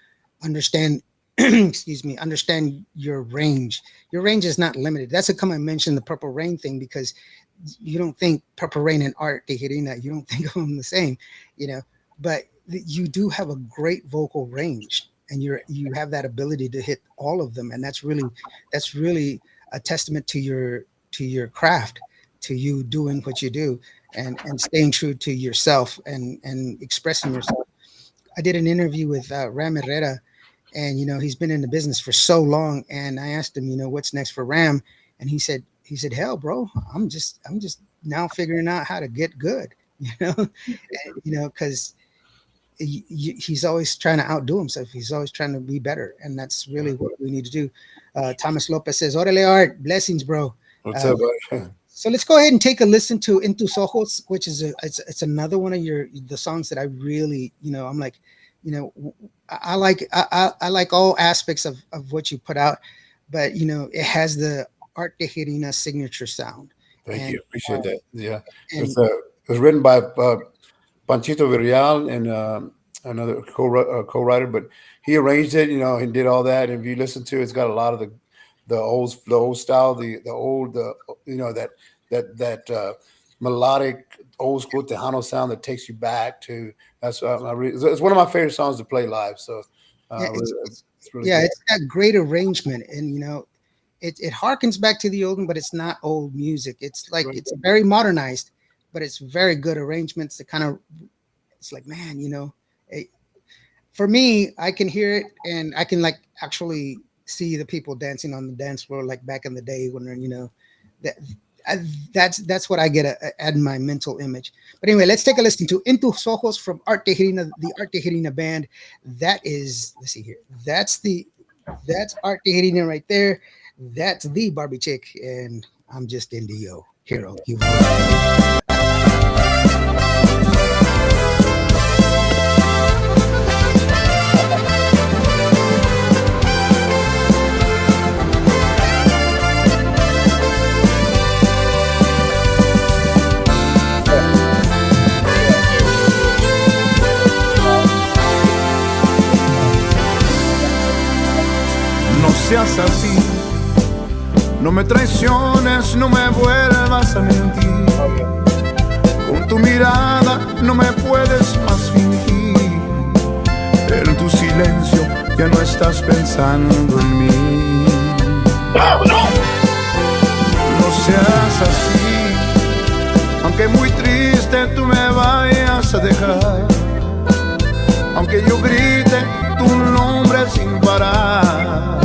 understand. Excuse me, understand your range. Your range is not limited. That's how come I mentioned the Purple Rain thing, because you don't think Purple Rain and Art Tigerina, you don't think of them the same, but you do have a great vocal range, and you have that ability to hit all of them, and that's really a testament to your craft, to you doing what you do, and staying true to yourself and expressing yourself. I did an interview with Ram Herrera, and he's been in the business for so long. And I asked him, what's next for Ram, and he said, hell, bro, I'm just now figuring out how to get good, because he's always trying to outdo himself. He's always trying to be better, and that's really what we need to do. Thomas Lopez says, "Orale Art, blessings, bro." What's up, buddy? So let's go ahead and take a listen to "En Tus Ojos," which is it's another one of the songs that I really, I'm like, I like all aspects of what you put out, but it has the Art Tigerina signature sound. Thank you. Appreciate that. Yeah. And It was written by Panchito Villarreal and another co-writer, but he arranged it, and did all that. And if you listen to it, it's got a lot of the old style, the old, that melodic old school Tejano sound that takes you back to. That's it's one of my favorite songs to play live. So it's really yeah, good. it's got great arrangement, and it harkens back to the old one, but it's not old music. It's like it's very modernized, but it's very good arrangements. It's like, man, for me, I can hear it, and I can actually see the people dancing on the dance floor like back in the day when they're, that's what I get add in my mental image. But anyway, let's take a listen to "En Tus Ojos" from Art Tigerina, the Art Tigerina band. That is, let's see here. That's Art Tigerina right there. That's the Barbie chick, and I'm just Indio here on Cuba. No seas así, no me traiciones, no me vuelvas a mentir. Con tu mirada no me puedes más fingir. En tu silencio ya no estás pensando en mí. No seas así, aunque muy triste tú me vayas a dejar. Aunque yo grite tu nombre sin parar,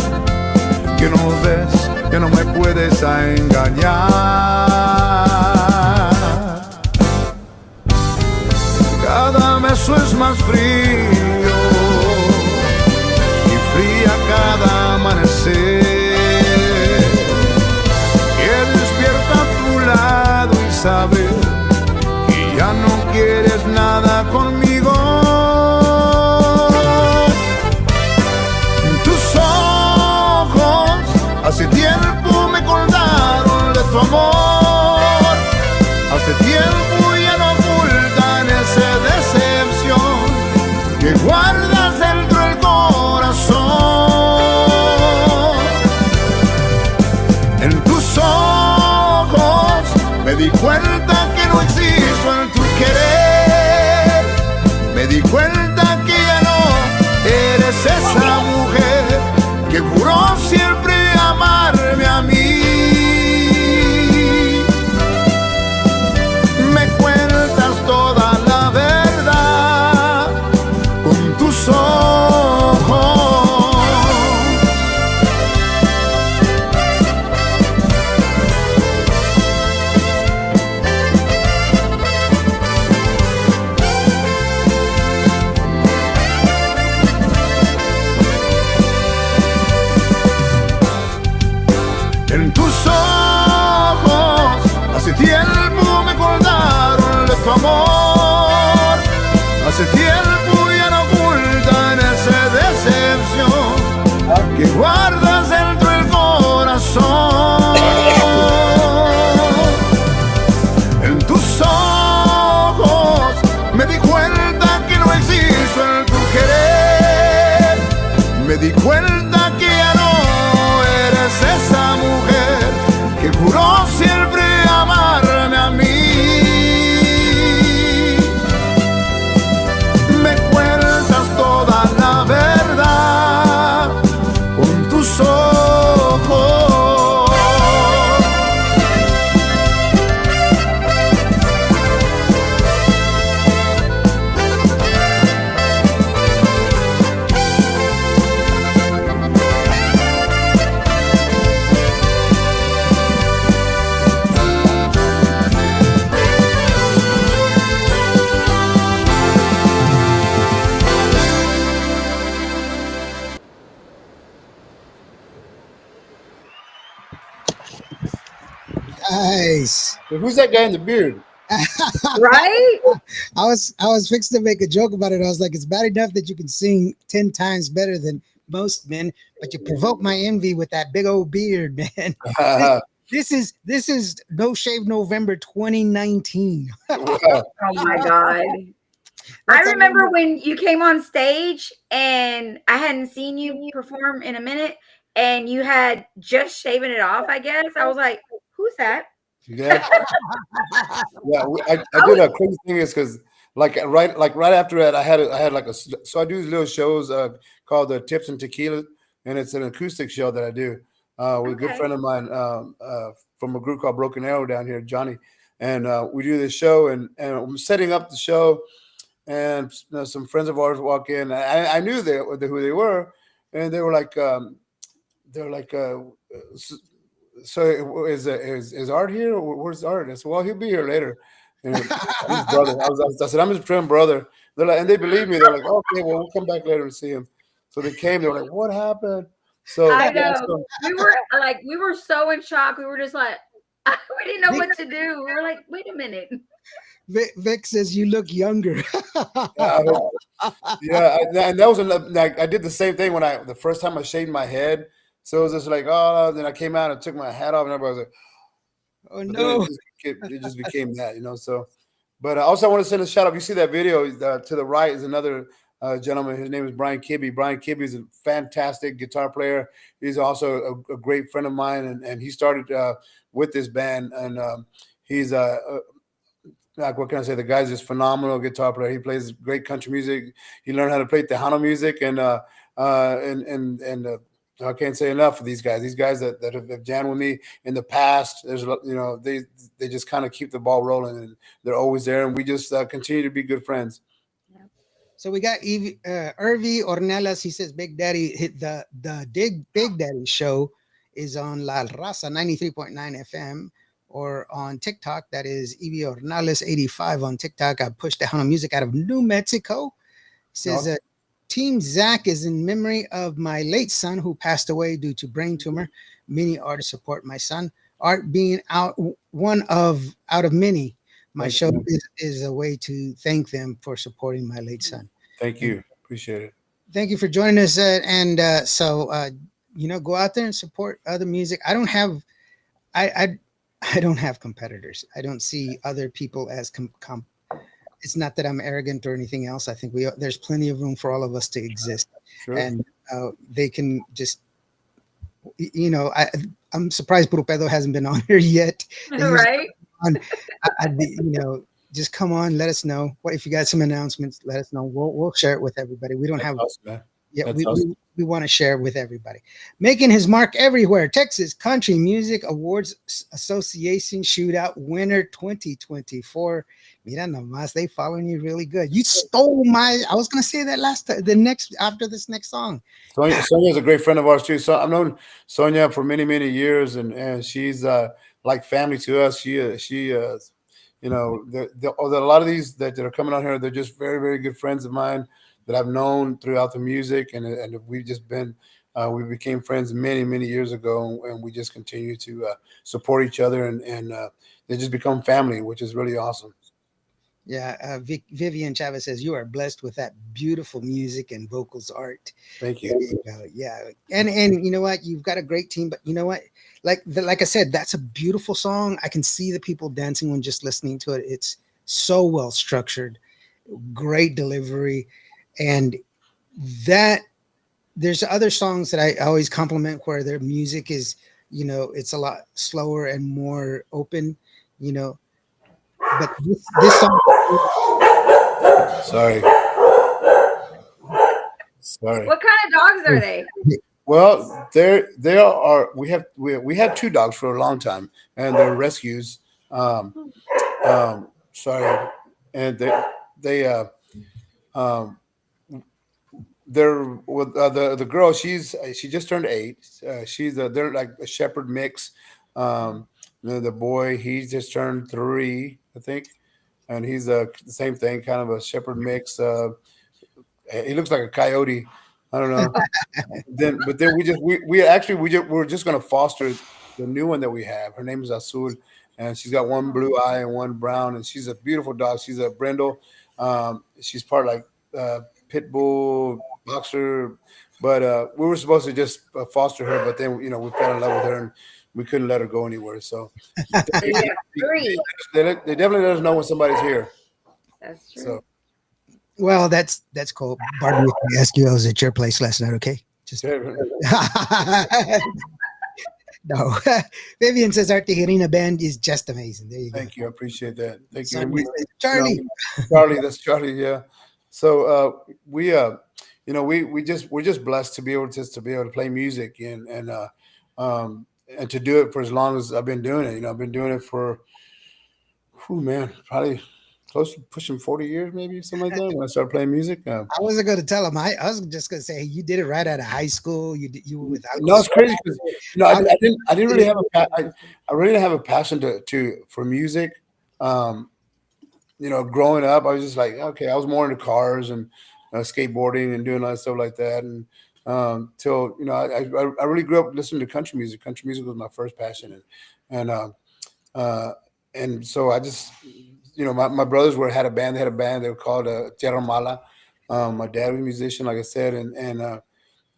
que no ves, que no me puedes engañar. Cada beso es más frío y fría cada amanecer, que despierta a tu lado y saber que ya no quieres nada conmigo. Hace tiempo me contaron de tu amor, hace tiempo ya no ocultan esa decepción que guardas dentro del corazón. En tus ojos me di cuenta que no existo en tu querer, me di cuenta que ya no eres esa mujer que juró siempre amarme a mí. Me cuentas toda la verdad con tus ojos. En tus ojos hace tiempo me contaron de tu amor, hace tiempo ya no ocultan esa decepción que guardas dentro del corazón. En tus ojos me di cuenta que no existo en tu querer, me di cuenta que ya no eres esa mujer que juró siempre amarme a mí. Me Nice. Who's that guy in the beard? Right? I was fixed to make a joke about it. I was like, it's bad enough that you can sing 10 times better than most men, but you provoke my envy with that big old beard, man. This, this is No Shave November 2019. Wow. Oh my God. I That's remember when you came on stage and I hadn't seen you perform in a minute and you had just shaven it off, I guess. I was like, who's that? Yeah, yeah. I I did was, a crazy thing is because right after that I had like so I do these little shows called the Tips and Tequila, and it's an acoustic show that I do with a good okay. friend of mine from a group called Broken Arrow down here, Johnny, and we do this show and I'm setting up the show, and some friends of ours walk in. I knew who they were, and they were like they're like so is Art here? Where's Art? I said, well, he'll be here later. And I'm his brother. I said, I'm his twin brother. They're like, and they believe me. They're like, okay, well, we'll come back later and see him. So they came. They were like, what happened? So I yeah, know. so We were so in shock. We were just like, we didn't know what to do. We were like, wait a minute. Vic says you look younger. yeah, yeah, and that was like I did the same thing when the first time I shaved my head. So it was just like, oh, then I came out and took my hat off, and everybody was like, Oh but then no. it just became that, you know. So, but also I want to send a shout out. You see that video to the right is another gentleman. His name is Brian Kibbe. Brian Kibbe is a fantastic guitar player. He's also a great friend of mine, and he started with this band, and he's like, what can I say? The guy's just phenomenal guitar player. He plays great country music. He learned how to play Tejano music, and I can't say enough for these guys. These guys that have jammed with me in the past. They just kind of keep the ball rolling, and they're always there, and we just continue to be good friends. So we got Irvi Ornelas. He says Big Daddy hit the Big Daddy show is on La Raza 93.9 FM or on TikTok. That is Evie Ornelas 85 on TikTok. I pushed Tejano music out of New Mexico. He says Team Zach is in memory of my late son who passed away due to brain tumor. Many artists support my son. Art being out of many. My show is a way to thank them for supporting my late son. Thank you. Appreciate it. Thank you for joining us. Go out there and support other music. I don't have competitors. I don't see other people as it's not that I'm arrogant or anything else. I think there's plenty of room for all of us to exist. Sure. And they can just, I'm surprised Purupedo hasn't been on here yet. Right? Just come on, let us know. What if you got some announcements? Let us know. We'll share it with everybody. We don't have. Awesome, man. Yeah, Awesome. we want to share with everybody. Making his mark everywhere. Texas Country Music Awards Association Shootout winner 2024. Mira nomás, they following you really good. You stole I was going to say that after this next song. Sonia is a great friend of ours too. So I've known Sonia for many, many years, and she's like family to us. She a lot of these that are coming on here, they're just very, very good friends of mine that I've known throughout the music, and we've just been we became friends many, many years ago, and we just continue to support each other, and they just become family, which is really awesome. Yeah, Vivian Chavez says you are blessed with that beautiful music and vocals art. Thank you. There you go. Yeah, and you know what? You've got a great team, but you know what? Like I said, that's a beautiful song. I can see the people dancing when just listening to it. It's so well structured, great delivery, and that there's other songs that I always compliment where their music is, it's a lot slower and more open, but this song. Sorry. What kind of dogs are they? Well, there are. We had two dogs for a long time, and they're rescues. Sorry, and they're with the girl. She just turned 8. They're like a shepherd mix. The boy, he just turned 3, I think, and he's the same thing, kind of a shepherd mix. He looks like a coyote. I don't know. But then we were just going to foster the new one that we have. Her name is Azul, and she's got one blue eye and one brown, and she's a beautiful dog. She's a brindle. She's part like pit bull boxer, but we were supposed to just foster her, but then we fell in love with her and we couldn't let her go anywhere. So So you have three. they definitely let us know when somebody's here. That's true. So Well, that's cool. Barbie, if I ask you, I was at your place last night. Okay, just no. Vivian says our Tigerina band is just amazing. There you go. thank you, I appreciate that. Thank you. Sonia says, Charlie. Charlie, that's Charlie. Yeah. So we're just blessed to be able to play music and to do it for as long as I've been doing it. I've been doing it for, probably close to pushing 40 years, maybe something like that. When I started playing music. I wasn't going to tell him. I was just going to say, hey, you did it right out of high school. You were with No, it's crazy because I didn't really have I really didn't have a passion for music. Growing up, I was just like, okay, I was more into cars and skateboarding and doing a lot of stuff like that. And till I really grew up listening to country music. Country music was my first passion, and so I just my brothers had a band. They had a band. They were called Tierra. My dad was a musician, like I said, and I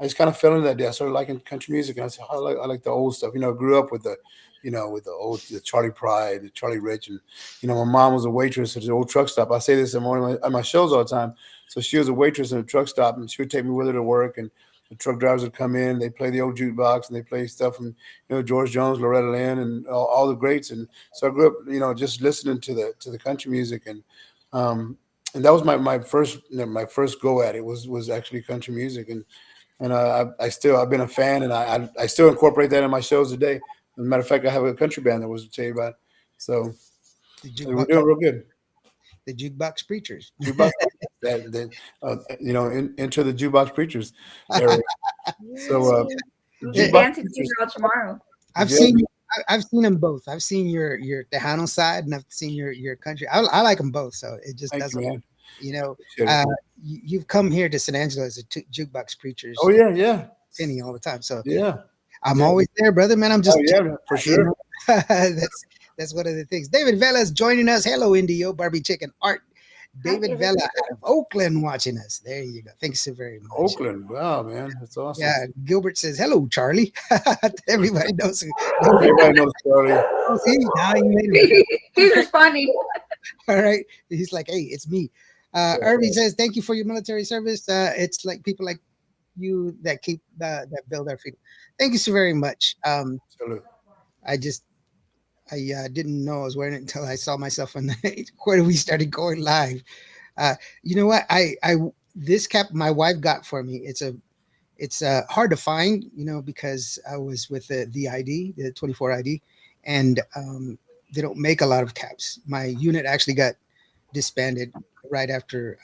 just kind of fell into that day. I started liking country music, and I said, I like the old stuff. I grew up with the Charlie Pride, the Charlie Rich, and my mom was a waitress at the old truck stop. I say this at my shows all the time. So she was a waitress in a truck stop, and she would take me with her to work, and the truck drivers would come in. They play the old jukebox, and they play stuff from George Jones, Loretta Lynn, and all the greats. And so I grew up, just listening to the country music, and that was my first go at it was actually country music, and I've been a fan, and I still incorporate that in my shows today. As a matter of fact, I have a country band that was to tell you about. So we're doing real good. The Jukebox Preachers. Jukebox, into the Jukebox Preachers era. So You're dancing to girl tomorrow. I've seen them both. I've seen your Tejano side, and I've seen your country. I like them both, so it just doesn't. You've come here to San Angelo as a Jukebox Preachers. Oh yeah. Penny all the time. So yeah. I'm always there, brother, man. I'm just for sure. That's one of the things. David Vella's joining us. Hello, Indio, Barbie Chicken Art. David Vella out of Oakland watching us. There you go. Thanks so very much. Oakland. Wow, man. That's awesome. Yeah. Gilbert says, hello, Charlie. Everybody knows. Everybody knows Charlie. He's responding. All right. He's like, hey, it's me. Irving says, thank you for your military service. It's like people like you that keep that build our freedom. Thank you so very much. I didn't know I was wearing it until I saw myself on where we started going live. You know what? This cap my wife got for me. It's hard to find, because I was with the ID, the 24 ID, and they don't make a lot of caps. My unit actually got disbanded right after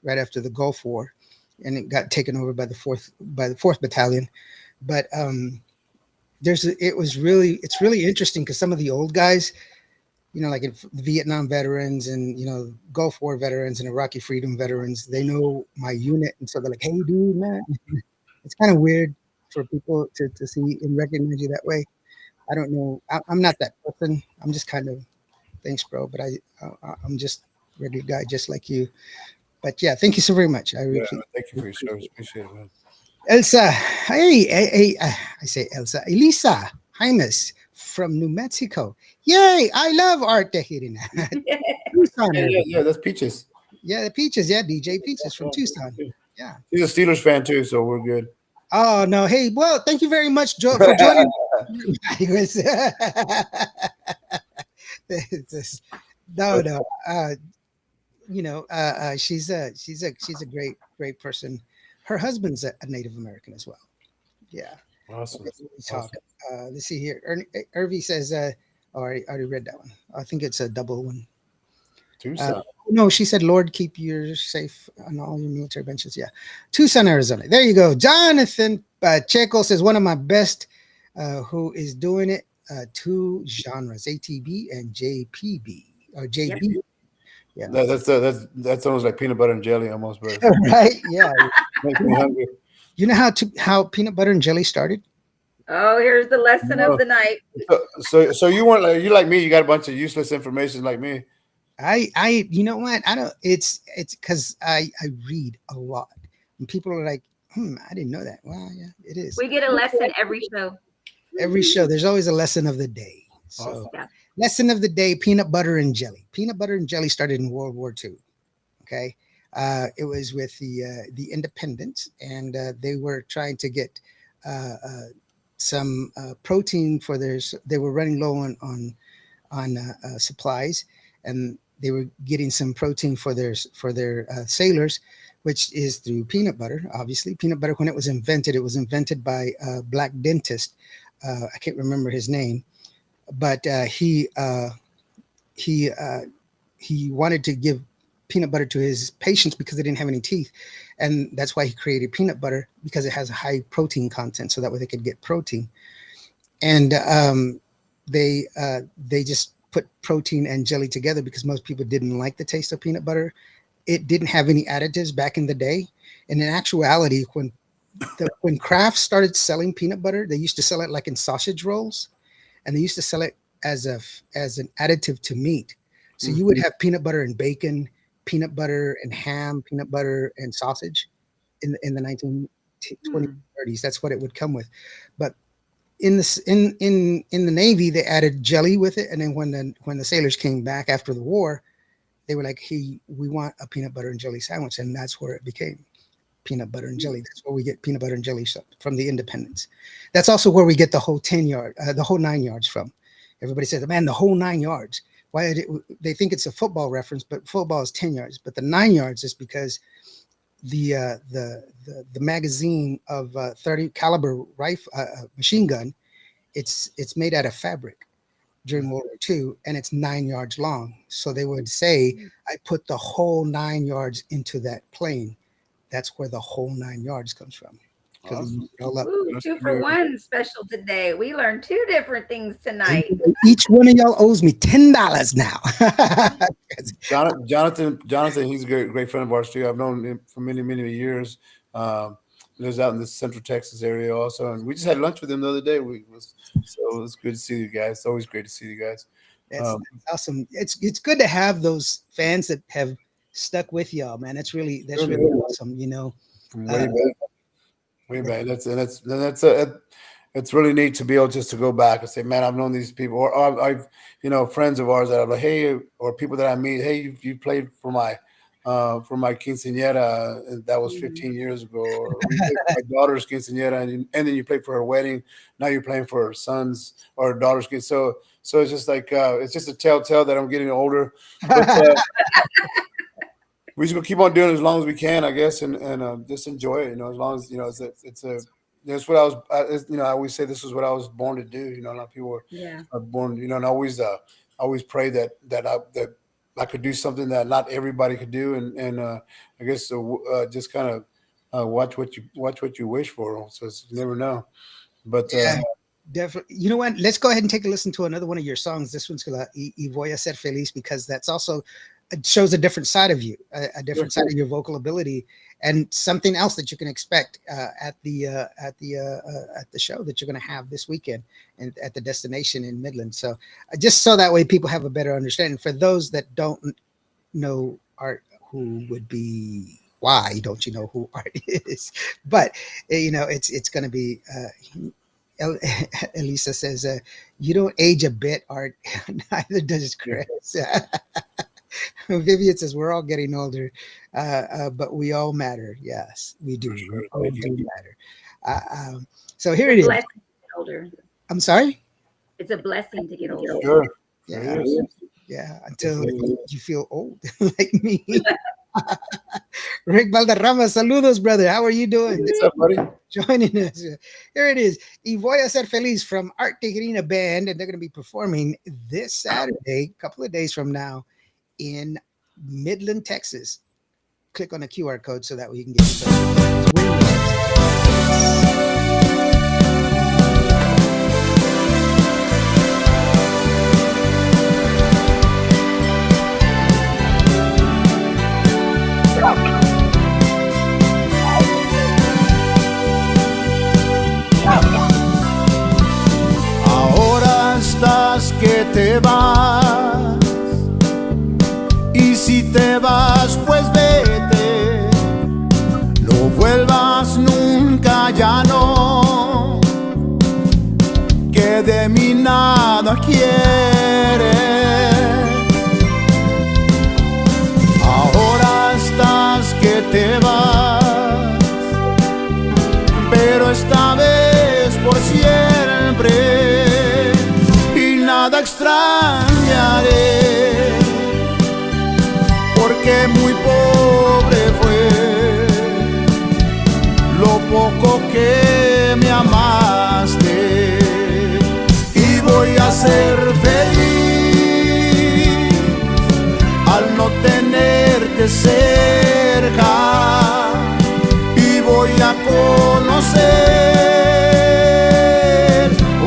the Gulf War, and it got taken over by the fourth battalion. But it's really interesting because some of the old guys, like the Vietnam veterans and Gulf War veterans and Iraqi freedom veterans, they know my unit, and so they're like, "Hey, dude, man," it's kind of weird for people to see and recognize you that way. I don't know. I'm not that person. I'm just kind of, thanks, bro, but I'm just a regular guy, just like you. But yeah, thank you so very much. Thank you for your service. Appreciate it, man. Elsa, hey, I say Elsa, Elisa Jaimes from New Mexico. Yay, I love Art Tejirina. Yeah, that's Peaches. Yeah, the Peaches, DJ Peaches from Tucson. Yeah. He's a Steelers fan too, so we're good. Oh, no, hey, well, thank you very much, Joe, for joining. She's a great person. Her husband's a Native American as well. Yeah. Awesome. Let's see here. Irvi says, I already read that one. I think it's a double one. Tucson. No, she said, Lord, keep you safe on all your military benches. Yeah. Tucson, Arizona. There you go. Jonathan Checo says, one of my best who is doing it. Two genres, ATB and JPB or JB. Yeah. That's almost like peanut butter and jelly almost, but right? Yeah. makes me hungry. You know how peanut butter and jelly started? Oh, here's the lesson of No. the night. So you weren't like you like me. You got a bunch of useless information like me. you know what? I don't, it's because I read a lot and people are like, I didn't know that. Well, yeah, it is. We get a lesson every show. Every show, there's always a lesson of the day. So, Awesome. Yeah. lesson of the day: peanut butter and jelly. Peanut butter and jelly started in World War II. Okay, it was with the independents, and they were trying to get some protein for theirs. They were running low on supplies, and they were getting some protein for their sailors, which is through peanut butter. Obviously, peanut butter, when it was invented by a black dentist. I can't remember his name, but he wanted to give peanut butter to his patients because they didn't have any teeth, and that's why he created peanut butter, because it has a high protein content, so that way they could get protein. And they just put protein and jelly together because most people didn't like the taste of peanut butter. It didn't have any additives back in the day, and in actuality, when Kraft started selling peanut butter, they used to sell it like in sausage rolls, and they used to sell it as an additive to meat. So you would have peanut butter and bacon, peanut butter and ham, peanut butter and sausage in the 1920s, 30s. That's what it would come with. But in the Navy, they added jelly with it, and then when the sailors came back after the war, they were like, "Hey, we want a peanut butter and jelly sandwich," and that's where it became peanut butter and jelly. That's where we get peanut butter and jelly from the independents. That's also where we get the whole the whole 9 yards from. Everybody says, "Man, the whole 9 yards." Why they think it's a football reference, but football is 10 yards. But the 9 yards is because the magazine of 30 caliber rifle machine gun, it's made out of fabric during World War II, and it's 9 yards long. So they would say, "I put the whole 9 yards into that plane." That's where the whole 9 yards comes from. Awesome. Ooh, 2-for-1 special today. We learned 2 different things tonight. Each one of y'all owes me $10 now. Jonathan, he's a great friend of ours too. I've known him for many years. Lives out in the Central Texas area also, and we just had lunch with him the other day. So it's good to see you guys. It's always great to see you guys. That's awesome. It's good to have those fans that have stuck with y'all, man. That's really awesome. You know, way back. It's really neat to be able just to go back and say, "Man, I've known these people," or I've friends of ours that are like, "Hey," or people that I meet, "Hey, you played for my quinceañera, and that was 15 years ago," or "You played for my daughter's quinceañera, and then you played for her wedding. Now you're playing for her son's or her daughter's quinceañera." So it's just like it's just a telltale that I'm getting older. But, we're just gonna keep on doing it as long as we can, I guess, and just enjoy it. As long as that's what I was. I always say this is what I was born to do. A lot of people are born. And I always pray that I could do something that not everybody could do, and I guess just kind of watch what you wish for. So you never know, but. Definitely. You know what? Let's go ahead and take a listen to another one of your songs. This one's called "Y Voy a Ser Feliz," because that's also it shows a different side of you, a different side of your vocal ability, and something else that you can expect at the show that you're going to have this weekend and at the destination in Midland. So just so that way people have a better understanding. For those that don't know Art, who would be, why don't you know who Art is? But it's going to be. Elisa says, "You don't age a bit, Art." Neither does Chris. Vivian says, "We're all getting older, but we all matter." Yes, we do. Sure. We all do matter. So here it is. Blessing to get older. I'm sorry? It's a blessing to get older. Sure. Yeah. Until you feel old like me. Rick Valderrama, saludos, brother. How are you doing? What's up, buddy? Joining us. Here it is. Y Voy a Ser Feliz from Art Tigerina Band, and they're going to be performing this Saturday, a couple of days from now, in Midland, Texas. Click on the QR code so that we can get te vas. Y si te vas, pues vete, no vuelvas nunca, ya no, que de mí nada quieres. Ahora estás que te vas, pero esta vez por siempre, y nada extrañaré, porque muy pobre fue lo poco que me amaste, y voy a ser feliz al no tenerte cerca, y voy a conocer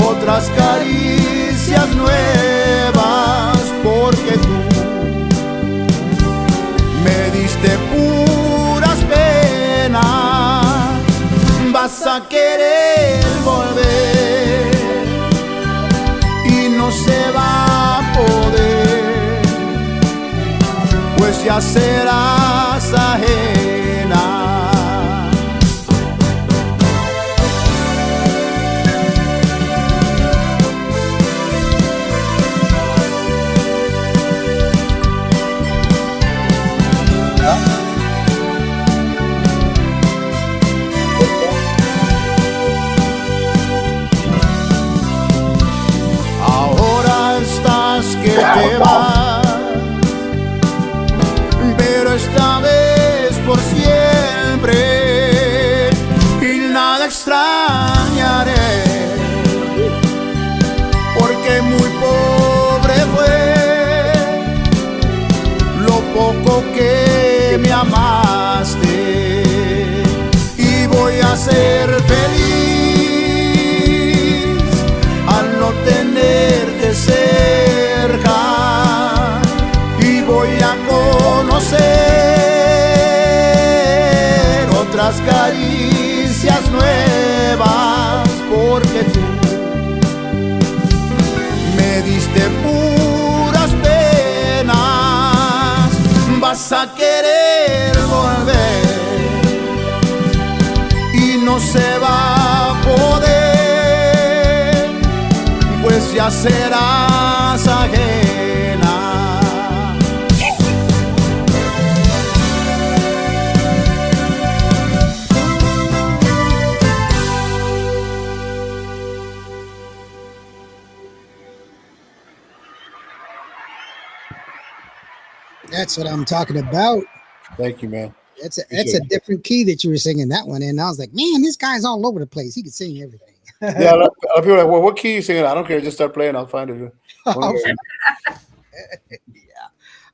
otras caricias nuevas, porque tú me diste puras penas. Vas a querer volver y no se va a poder, pues ya serás ajena. Que te vas, pero esta vez por siempre, y nada extrañaré, porque muy pobre fue lo poco que me amaste, y voy a ser feliz al no tenerte cerca, y voy a conocer otras caricias nuevas, porque tú me diste puras penas. Vas a querer volver y no se va a poder, pues ya serás ajena. That's what I'm talking about. Thank you, man. That's a different key that you were singing that one in. I was like, man, this guy's all over the place. He could sing everything. Yeah, a lot of people are like, well, what key are you singing? I don't care. Just start playing. I'll find it.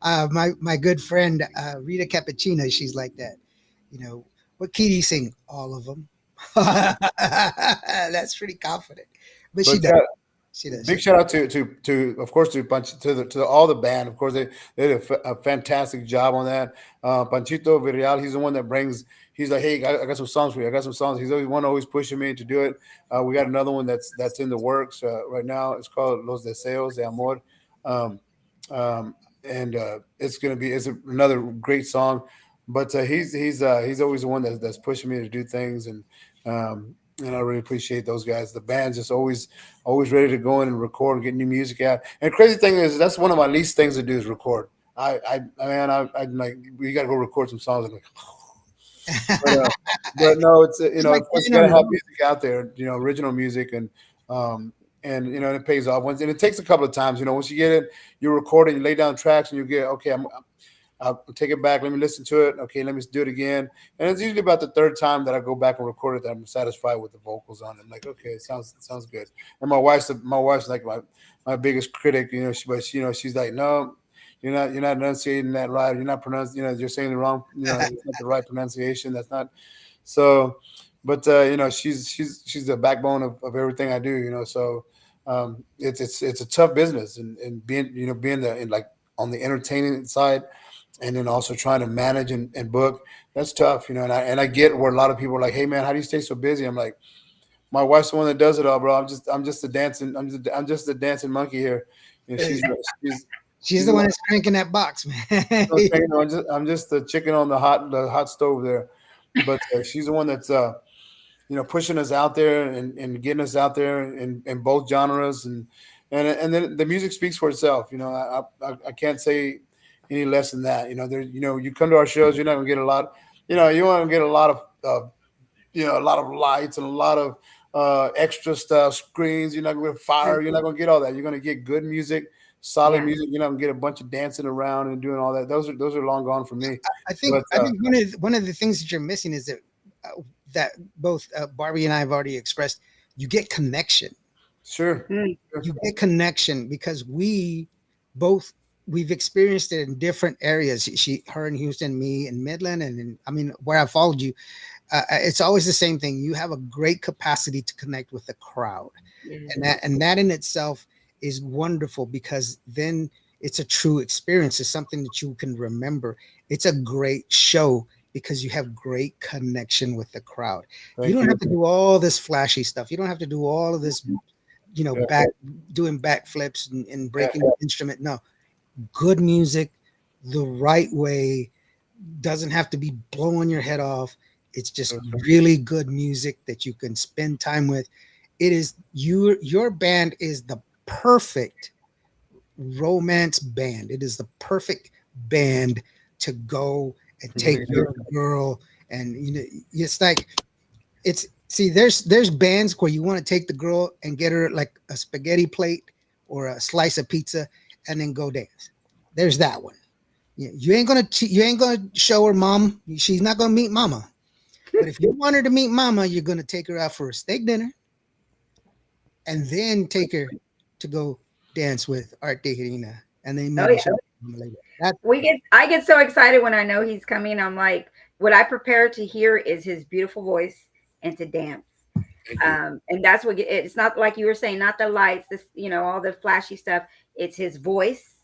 Yeah. My good friend Rita Cappuccino, she's like that. You know, what key do you sing? All of them. That's pretty confident. But she does. She does. Big shout out to of course to all the band. Of course they did a fantastic job on that. Panchito Villarreal, he's the one that brings. He's like, hey, I got some songs for you. I got some songs. He's always pushing me to do it. We got another one that's in the works right now. It's called Los Deseos de Amor, and it's another great song. But he's always the one that's pushing me to do things, and I really appreciate those guys. The band's just always ready to go in and record and get new music out. And the crazy thing is, that's one of my least things to do is record. I like, we got to go record some songs. I'm like, but no, it's you know gotta have music out there, original music, and it pays off. And it takes a couple of times, once you get it, you record it, you lay down tracks, and you get okay. I'll take it back. Let me listen to it. Okay, let me do it again. And it's usually about the third time that I go back and record it that I'm satisfied with the vocals on it. I'm like, okay, it sounds good. And my wife's like my biggest critic. She's like, no, you're not enunciating that right. You're not pronouncing. You're saying the wrong. It's not the right pronunciation. That's not. So, but she's the backbone of everything I do. So it's a tough business, and being like on the entertaining side. And then also trying to manage and book, that's tough, and I get where a lot of people are like, hey man, how do you stay so busy? I'm like, my wife's the one that does it all, bro. I'm just a dancing monkey here. And she's She's she's the the one one. that's cranking that box, man. I'm just the chicken on the hot stove there, but she's the one that's pushing us out there and getting us out there in both genres, and then the music speaks for itself. I can't say any less than that. You come to our shows, you're not gonna get a lot. You want to get a lot of a lot of lights and a lot of extra stuff, screens. You're not going to fire. You're not going to get all that. You're going to get good music, solid Yeah. music. You're not going to get a bunch of dancing around and doing all that. Those are long gone for me. I think But I think one of the things that you're missing is that both Barbie and I have already expressed. You get connection. sure, Mm. You get connection because both we've experienced it in different areas. Her in Houston, me in Midland, and I mean where I followed you. It's always the same thing. You have a great capacity to connect with the crowd, Yes. and that in itself is wonderful because then it's a true experience. It's something that you can remember. It's a great show because you have great connection with the crowd. You thank don't you. have to do all this flashy stuff. You don't have to do all of this, Yeah, doing backflips and yeah, breaking the instrument. No, good music, the right way, doesn't have to be blowing your head off. It's just really good music that you can spend time with. It is your band is the perfect romance band. It is the perfect band to go and take your girl, and it's like it's see there's bands where you want to take the girl and get her like a spaghetti plate or a slice of pizza and then go dance. There's that one. You ain't gonna show her mom. She's not gonna meet mama. But if you want her to meet mama, you're gonna take her out for a steak dinner and then take her to go dance with Art Tigerina, and then Oh maybe yeah. show mama later. That I get so excited when I know he's coming. I'm like, what I prepare to hear is his beautiful voice and to dance. thank you. And that's what it's not like you were saying, not the lights, this, all the flashy stuff. It's his voice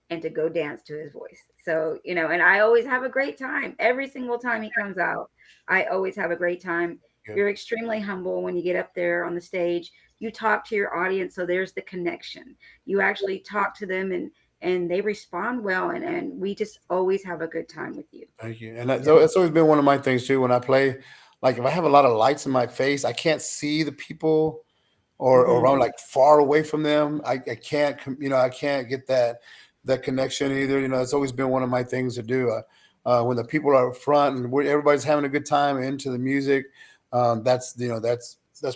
and to go dance to his voice. So, and I always have a great time. Every single time he comes out, I always have a great time. Good. You're extremely humble when you get up there on the stage. You talk to your audience, so there's the connection. You actually talk to them and they respond well, and we just always have a good time with you. Thank you. And that's always been one of my things too. When I play, like if I have a lot of lights in my face, I can't see the people, or I'm like far away from them. I can't, I can't get that connection either. It's always been one of my things to do. When the people are up front and everybody's having a good time into the music, that's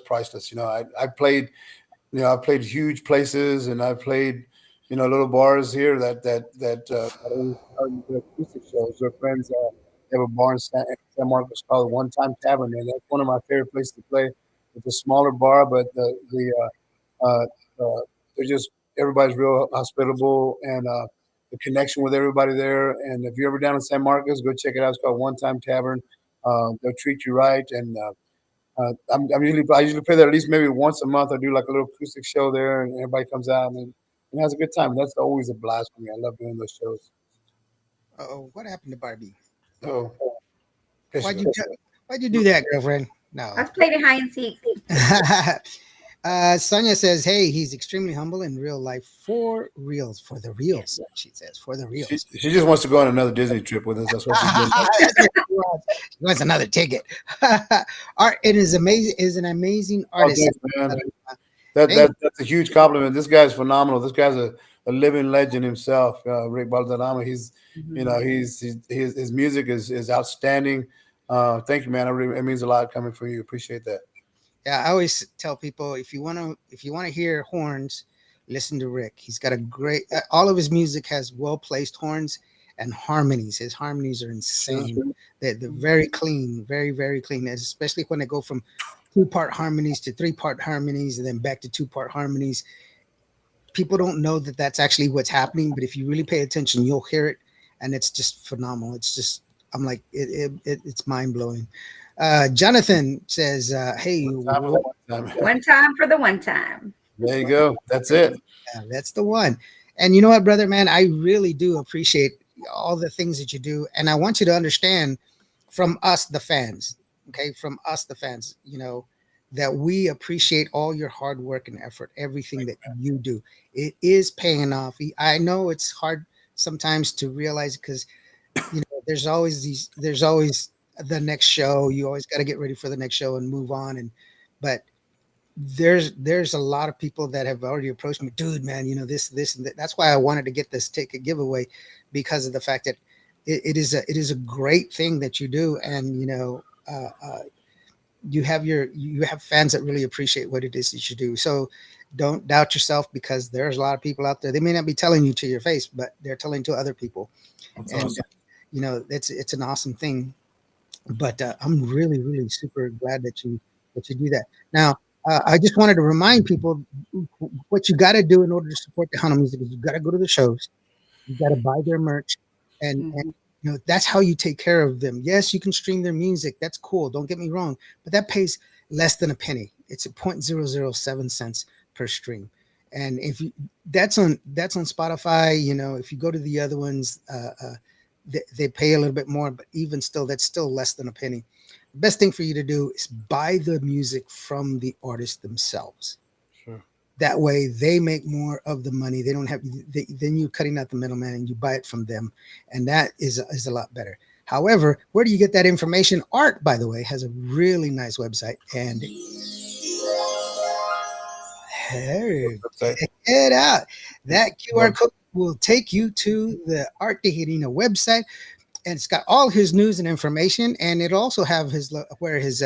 priceless. I've played huge places, and I've played, little bars here that acoustic shows. Their friends have a bar in San Marcos called One Time Tavern, and that's one of my favorite places to play. It's a smaller bar, but they're just everybody's real hospitable, and the connection with everybody there. And if you're ever down in San Marcos, go check it out. It's called One Time Tavern. They'll treat you right, and I usually play there at least maybe once a month. I do like a little acoustic show there, and everybody comes out and has a good time. That's always a blast for me. I love doing those shows. oh, what happened to Barbie? Oh, Why'd you why'd you do that, girlfriend? No. Let's play the hide and seek. Sonia says, "Hey, he's extremely humble in real life, for reals, for the reals." She says, "For the she, reals." she just wants to go on another Disney trip with us. That's what she's doing. She wants another ticket. Art, it is amazing. Is an amazing Oh, artist. thanks, man. That's a huge compliment. This guy's phenomenal. This guy's a living legend himself. Rick Balderrama. He's his music is outstanding. Thank you, man. It means a lot coming from you. Appreciate that. Yeah, I always tell people if you want to hear horns, listen to Rick. He's got a great. All of his music has well placed horns and harmonies. His harmonies are insane. They're very clean, very very clean. Especially when they go from 2-part harmonies to 3-part harmonies and then back to 2-part harmonies. People don't know that that's actually what's happening, but if you really pay attention, you'll hear it, and it's just phenomenal. It's just I'm like it's mind blowing. Jonathan says, "Hey, One time for the one time. There you go. That's it. yeah, that's the one." And you know what, brother, man, I really do appreciate all the things that you do, and I want you to understand, from us, the fans, okay, from us, the fans, that we appreciate all your hard work and effort, everything that you do. It is paying off. I know it's hard sometimes to realize because there's always the next show. You always got to get ready for the next show and move on. But there's a lot of people that have already approached me, dude, man, this and that. That's why I wanted to get this ticket giveaway, because of the fact that it is a great thing that you do. And you have fans that really appreciate what it is that you do. So don't doubt yourself, because there's a lot of people out there. They may not be telling you to your face, but they're telling to other people. That's And awesome. it's an awesome thing. But I'm really, really super glad that you do that. Now, I just wanted to remind people what you got to do in order to support Tejano music is you got to go to the shows, you got to buy their merch, and that's how you take care of them. Yes, you can stream their music. That's cool. Don't get me wrong, but that pays less than a penny. It's at 0.007 cents per stream. And if you that's on Spotify. If you go to the other ones, they pay a little bit more, but even still, that's still less than a penny. The best thing for you to do is buy the music from the artists themselves. Sure. That way, they make more of the money. They don't have. Then you're cutting out the middleman, and you buy it from them, and that is a lot better. However, where do you get that information? Art, by the way, has a really nice website, and hey, Website. check it out. That QR code will take you to the Art Tigerina website, and it's got all his news and information, and it'll also have where his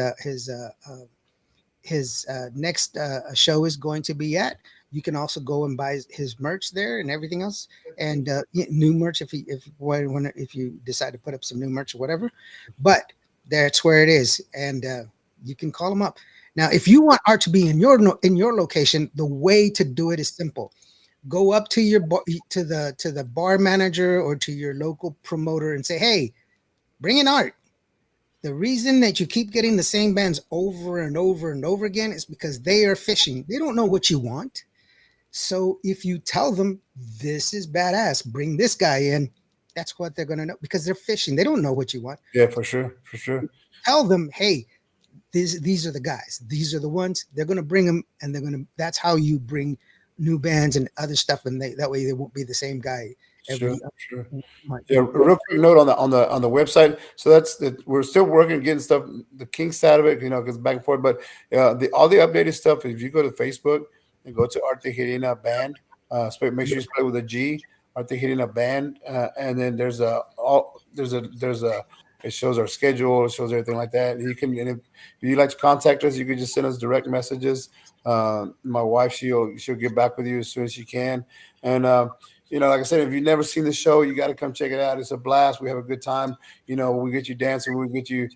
next show is going to be at. You can also go and buy his merch there and everything else, and new merch if you decide to put up some new merch or whatever. But that's where it is, and you can call him up. Now, if you want art to be in your location, the way to do it is simple. Go up to the bar manager or to your local promoter and say, "Hey, bring in art." The reason that you keep getting the same bands over and over and over again is because they are fishing. They don't know what you want. So if you tell them this is badass, bring this guy in, that's what they're going to know, because they're fishing. They don't know what you want. Yeah, for sure. For sure. Tell them, hey, these are the guys. These are the ones. They're going to bring them, and that's how you bring new bands and other stuff, and that way they won't be the same guy every Sure. month. Yeah, real quick note on the website. So we're still working getting stuff, the kinks side of it, because back and forth. But all the updated stuff. If you go to Facebook and go to Arte Hirina Band, make sure you spell it with a G, Arte Hirina Band, and then there's a it shows our schedule, it shows everything like that. And if you like to contact us, you can just send us direct messages. My wife, she'll get back with you as soon as she can, and. Like I said, if you've never seen the show, you got to come check it out. It's a blast. We have a good time. We get you dancing. We get you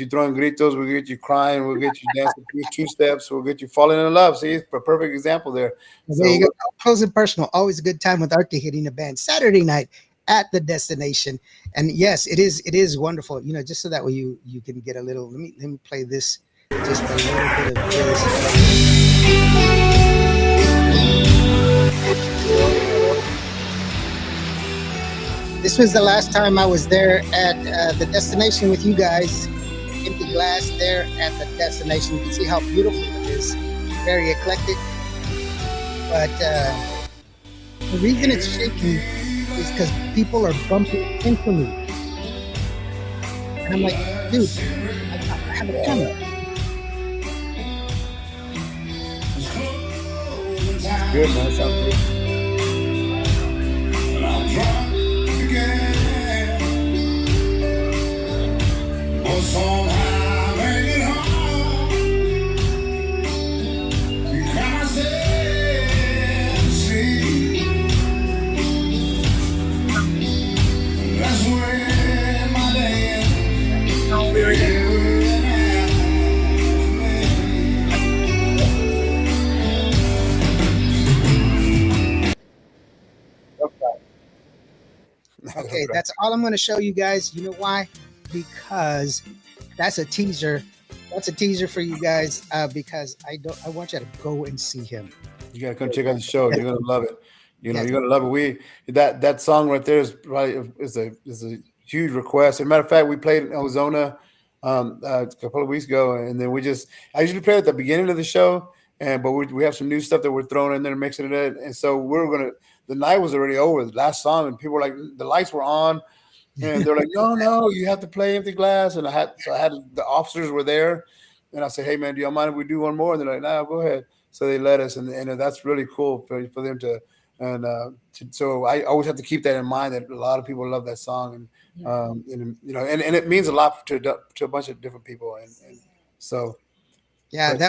throwing gritos. We get you crying. We'll get you dancing two steps. We'll get you falling in love. See, it's a perfect example there. There you go. Close and personal. Always a good time with Arte Hirina Band. Saturday night at the destination. And yes, it is wonderful. Just so that way you can get a little. Let me play this. Just a little bit of this. This was the last time I was there at the destination with you guys. Empty glass there at the destination. You can see how beautiful it is. Very eclectic. But the reason it's shaking is because people are bumping into me. And I'm like, dude, I have a camera. Good, man. That sounds good. Okay, that's all I'm going to show you guys. You know why? Because that's a teaser. That's a teaser for you guys. Because I want you to go and see him. You gotta come check out the show. You're gonna love it. You're gonna love it. That song right there is probably is a huge request. As a matter of fact, we played in Arizona a couple of weeks ago, and then I usually play at the beginning of the show, but we have some new stuff that we're throwing in there, mixing it in, and so the night was already over, the last song, and people were like, the lights were on, and they're like, no, no, you have to play Empty Glass, and I had the officers were there, and I said, hey man, do y'all mind if we do one more? And they're like, no, go ahead. So they let us, and that's really cool for them to. And so I always have to keep that in mind that a lot of people love that song, and and it means a lot to a bunch of different people, and so. Yeah, But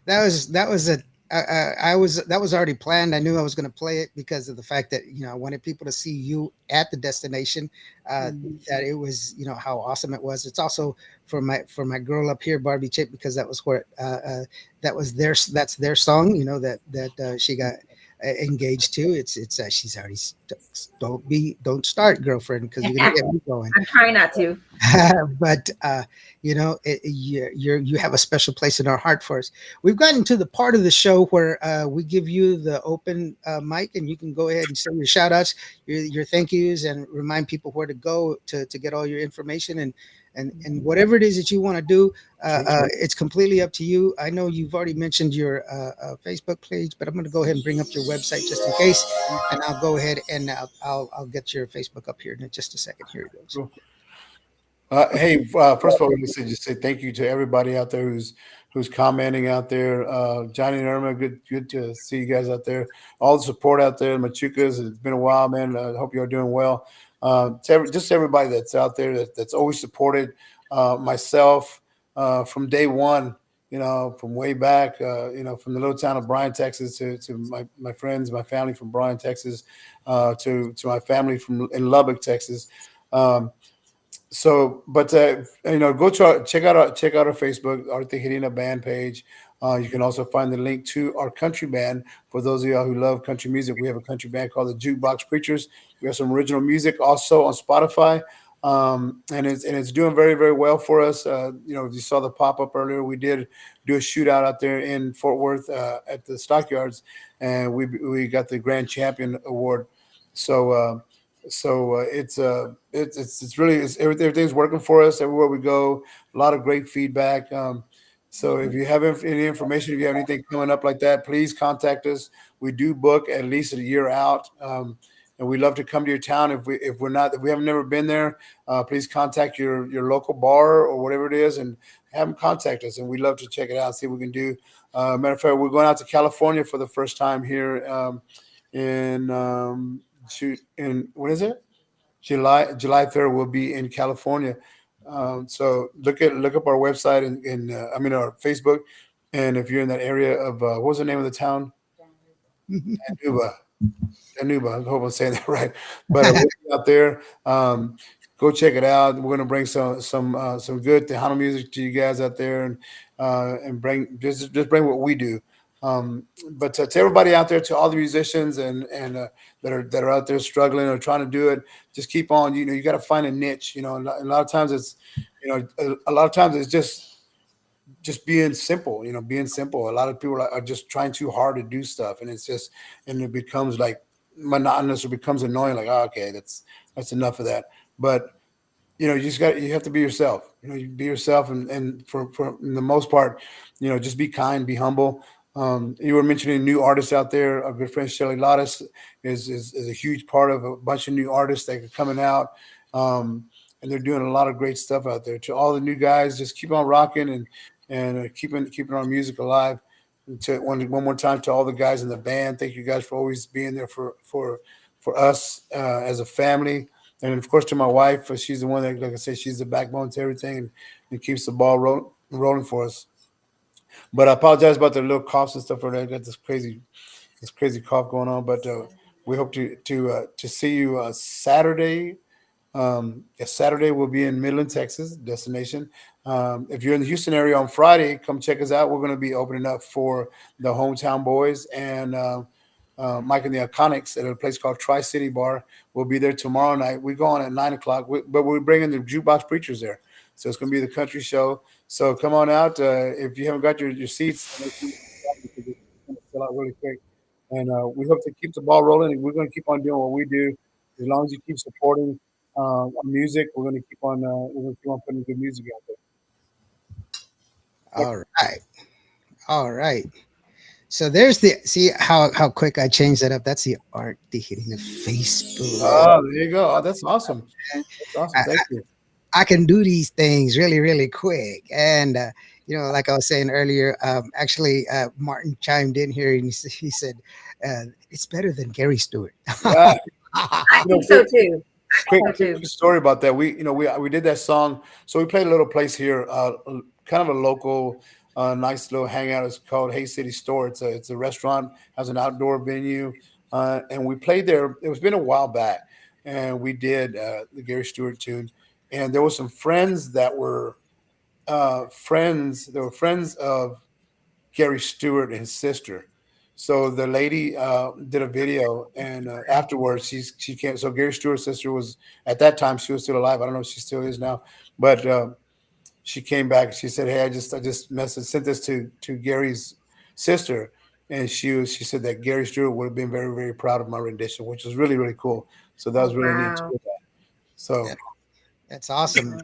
that was a I was that was already planned. I knew I was going to play it because of the fact that I wanted people to see you at the destination. That it was how awesome it was. It's also for my girl up here, Barbie Chip, because that was where that's their song. That she got engaged to. It's she's already don't start, girlfriend, because you're gonna get me going. I'm trying not to. But you have a special place in our heart for us. We've gotten to the part of the show where we give you the open mic, and you can go ahead and say your shout outs, your thank yous, and remind people where to go to get all your information, and whatever it is that you want to do. It's completely up to you. I know you've already mentioned your Facebook page, but I'm going to go ahead and bring up your website just in case, and I'll go ahead and I'll get your Facebook up here in just a second. Here it goes. Cool. Hey, first of all, just say thank you to everybody out there who's commenting out there. Johnny and Irma, good to see you guys out there. All the support out there, Machucas. It's been a while, man. I hope you're doing well. Just everybody that's out there that's always supported myself from day one. From way back. From the little town of Bryan, Texas, to my friends, my family from Bryan, Texas, to my family in Lubbock, Texas. But go check out our Facebook, our Tigerina band page. You can also find the link to our country band for those of y'all who love country music. We have a country band called the Jukebox Preachers. We have some original music also on Spotify, and it's doing very, very well for us. You saw the pop up earlier. We did do a shootout out there in Fort Worth at the Stockyards, and we got the Grand Champion Award. So. It's really everything's working for us everywhere we go. A lot of great feedback. So if you have any information, if you have anything coming up like that, please contact us. We do book at least a year out, and we love to come to your town. If we have never been there, please contact your local bar or whatever it is, and have them contact us. And we'd love to check it out and see what we can do. Matter of fact, we're going out to California for the first time here in when is it? July 3rd. We'll be in California. So look up our website and our Facebook. And if you're in that area of what was the name of the town? Danuba. I hope I'm saying that right. But we'll be out there. Go check it out. We're gonna bring some good Tejano music to you guys out there, and bring just bring what we do. But to everybody out there, to all the musicians and that are out there struggling or trying to do it, just keep on. You got to find a niche. A lot of times it's just being simple. Being simple. A lot of people are just trying too hard to do stuff, and it becomes like monotonous or becomes annoying. Like, oh, okay, that's enough of that. But you have to be yourself. You be yourself, and for the most part, just be kind, be humble. You were mentioning new artists out there. Our good friend Shelly Lottis is a huge part of a bunch of new artists that are coming out, and they're doing a lot of great stuff out there. To all the new guys, just keep on rocking and keeping our music alive. And to one more time to all the guys in the band, thank you guys for always being there for us as a family, and of course to my wife. She's the one that, like I said, she's the backbone to everything and keeps the ball rolling for us. But I apologize about the little coughs and stuff. I got this crazy cough going on. But we hope to see you Saturday. Saturday we'll be in Midland, Texas, destination. If you're in the Houston area on Friday, come check us out. We're going to be opening up for the Hometown Boys and Mike and the Iconics at a place called Tri-City Bar. We'll be there tomorrow night. We go on at 9:00, but we're bringing the Jukebox Preachers there. So it's going to be the country show. So come on out. If you haven't got your seats, it's going to sell out really quick. And we hope to keep the ball rolling. And we're going to keep on doing what we do. As long as you keep supporting our music, we're going to keep on putting good music out there. All right. All right. So there's the see how quick I changed that up. That's the art to hitting the Facebook. Oh, there you go. Oh, that's awesome. That's awesome. I, Thank you. I can do these things really, really quick. And, like I was saying earlier, actually, Martin chimed in here and he said, it's better than Gary Stewart. Yeah. I You know, think so too. quick, So too. quick story about that. We did that song. So we played a little place here, kind of a local, nice little hangout. It's called Hay City Store. It's a restaurant, has an outdoor venue, and we played there. It was been a while back, and we did the Gary Stewart tune. And there were some friends that were friends. They were friends of Gary Stewart and his sister. So the lady did a video, and afterwards she came. So Gary Stewart's sister was at that time she was still alive. I don't know if she still is now, but she came back. She said, "Hey, I just sent this to Gary's sister, and she said that Gary Stewart would have been very very proud of my rendition, which was really really cool. So that Oh, was really neat to wow. hear that. So Yeah, that's awesome.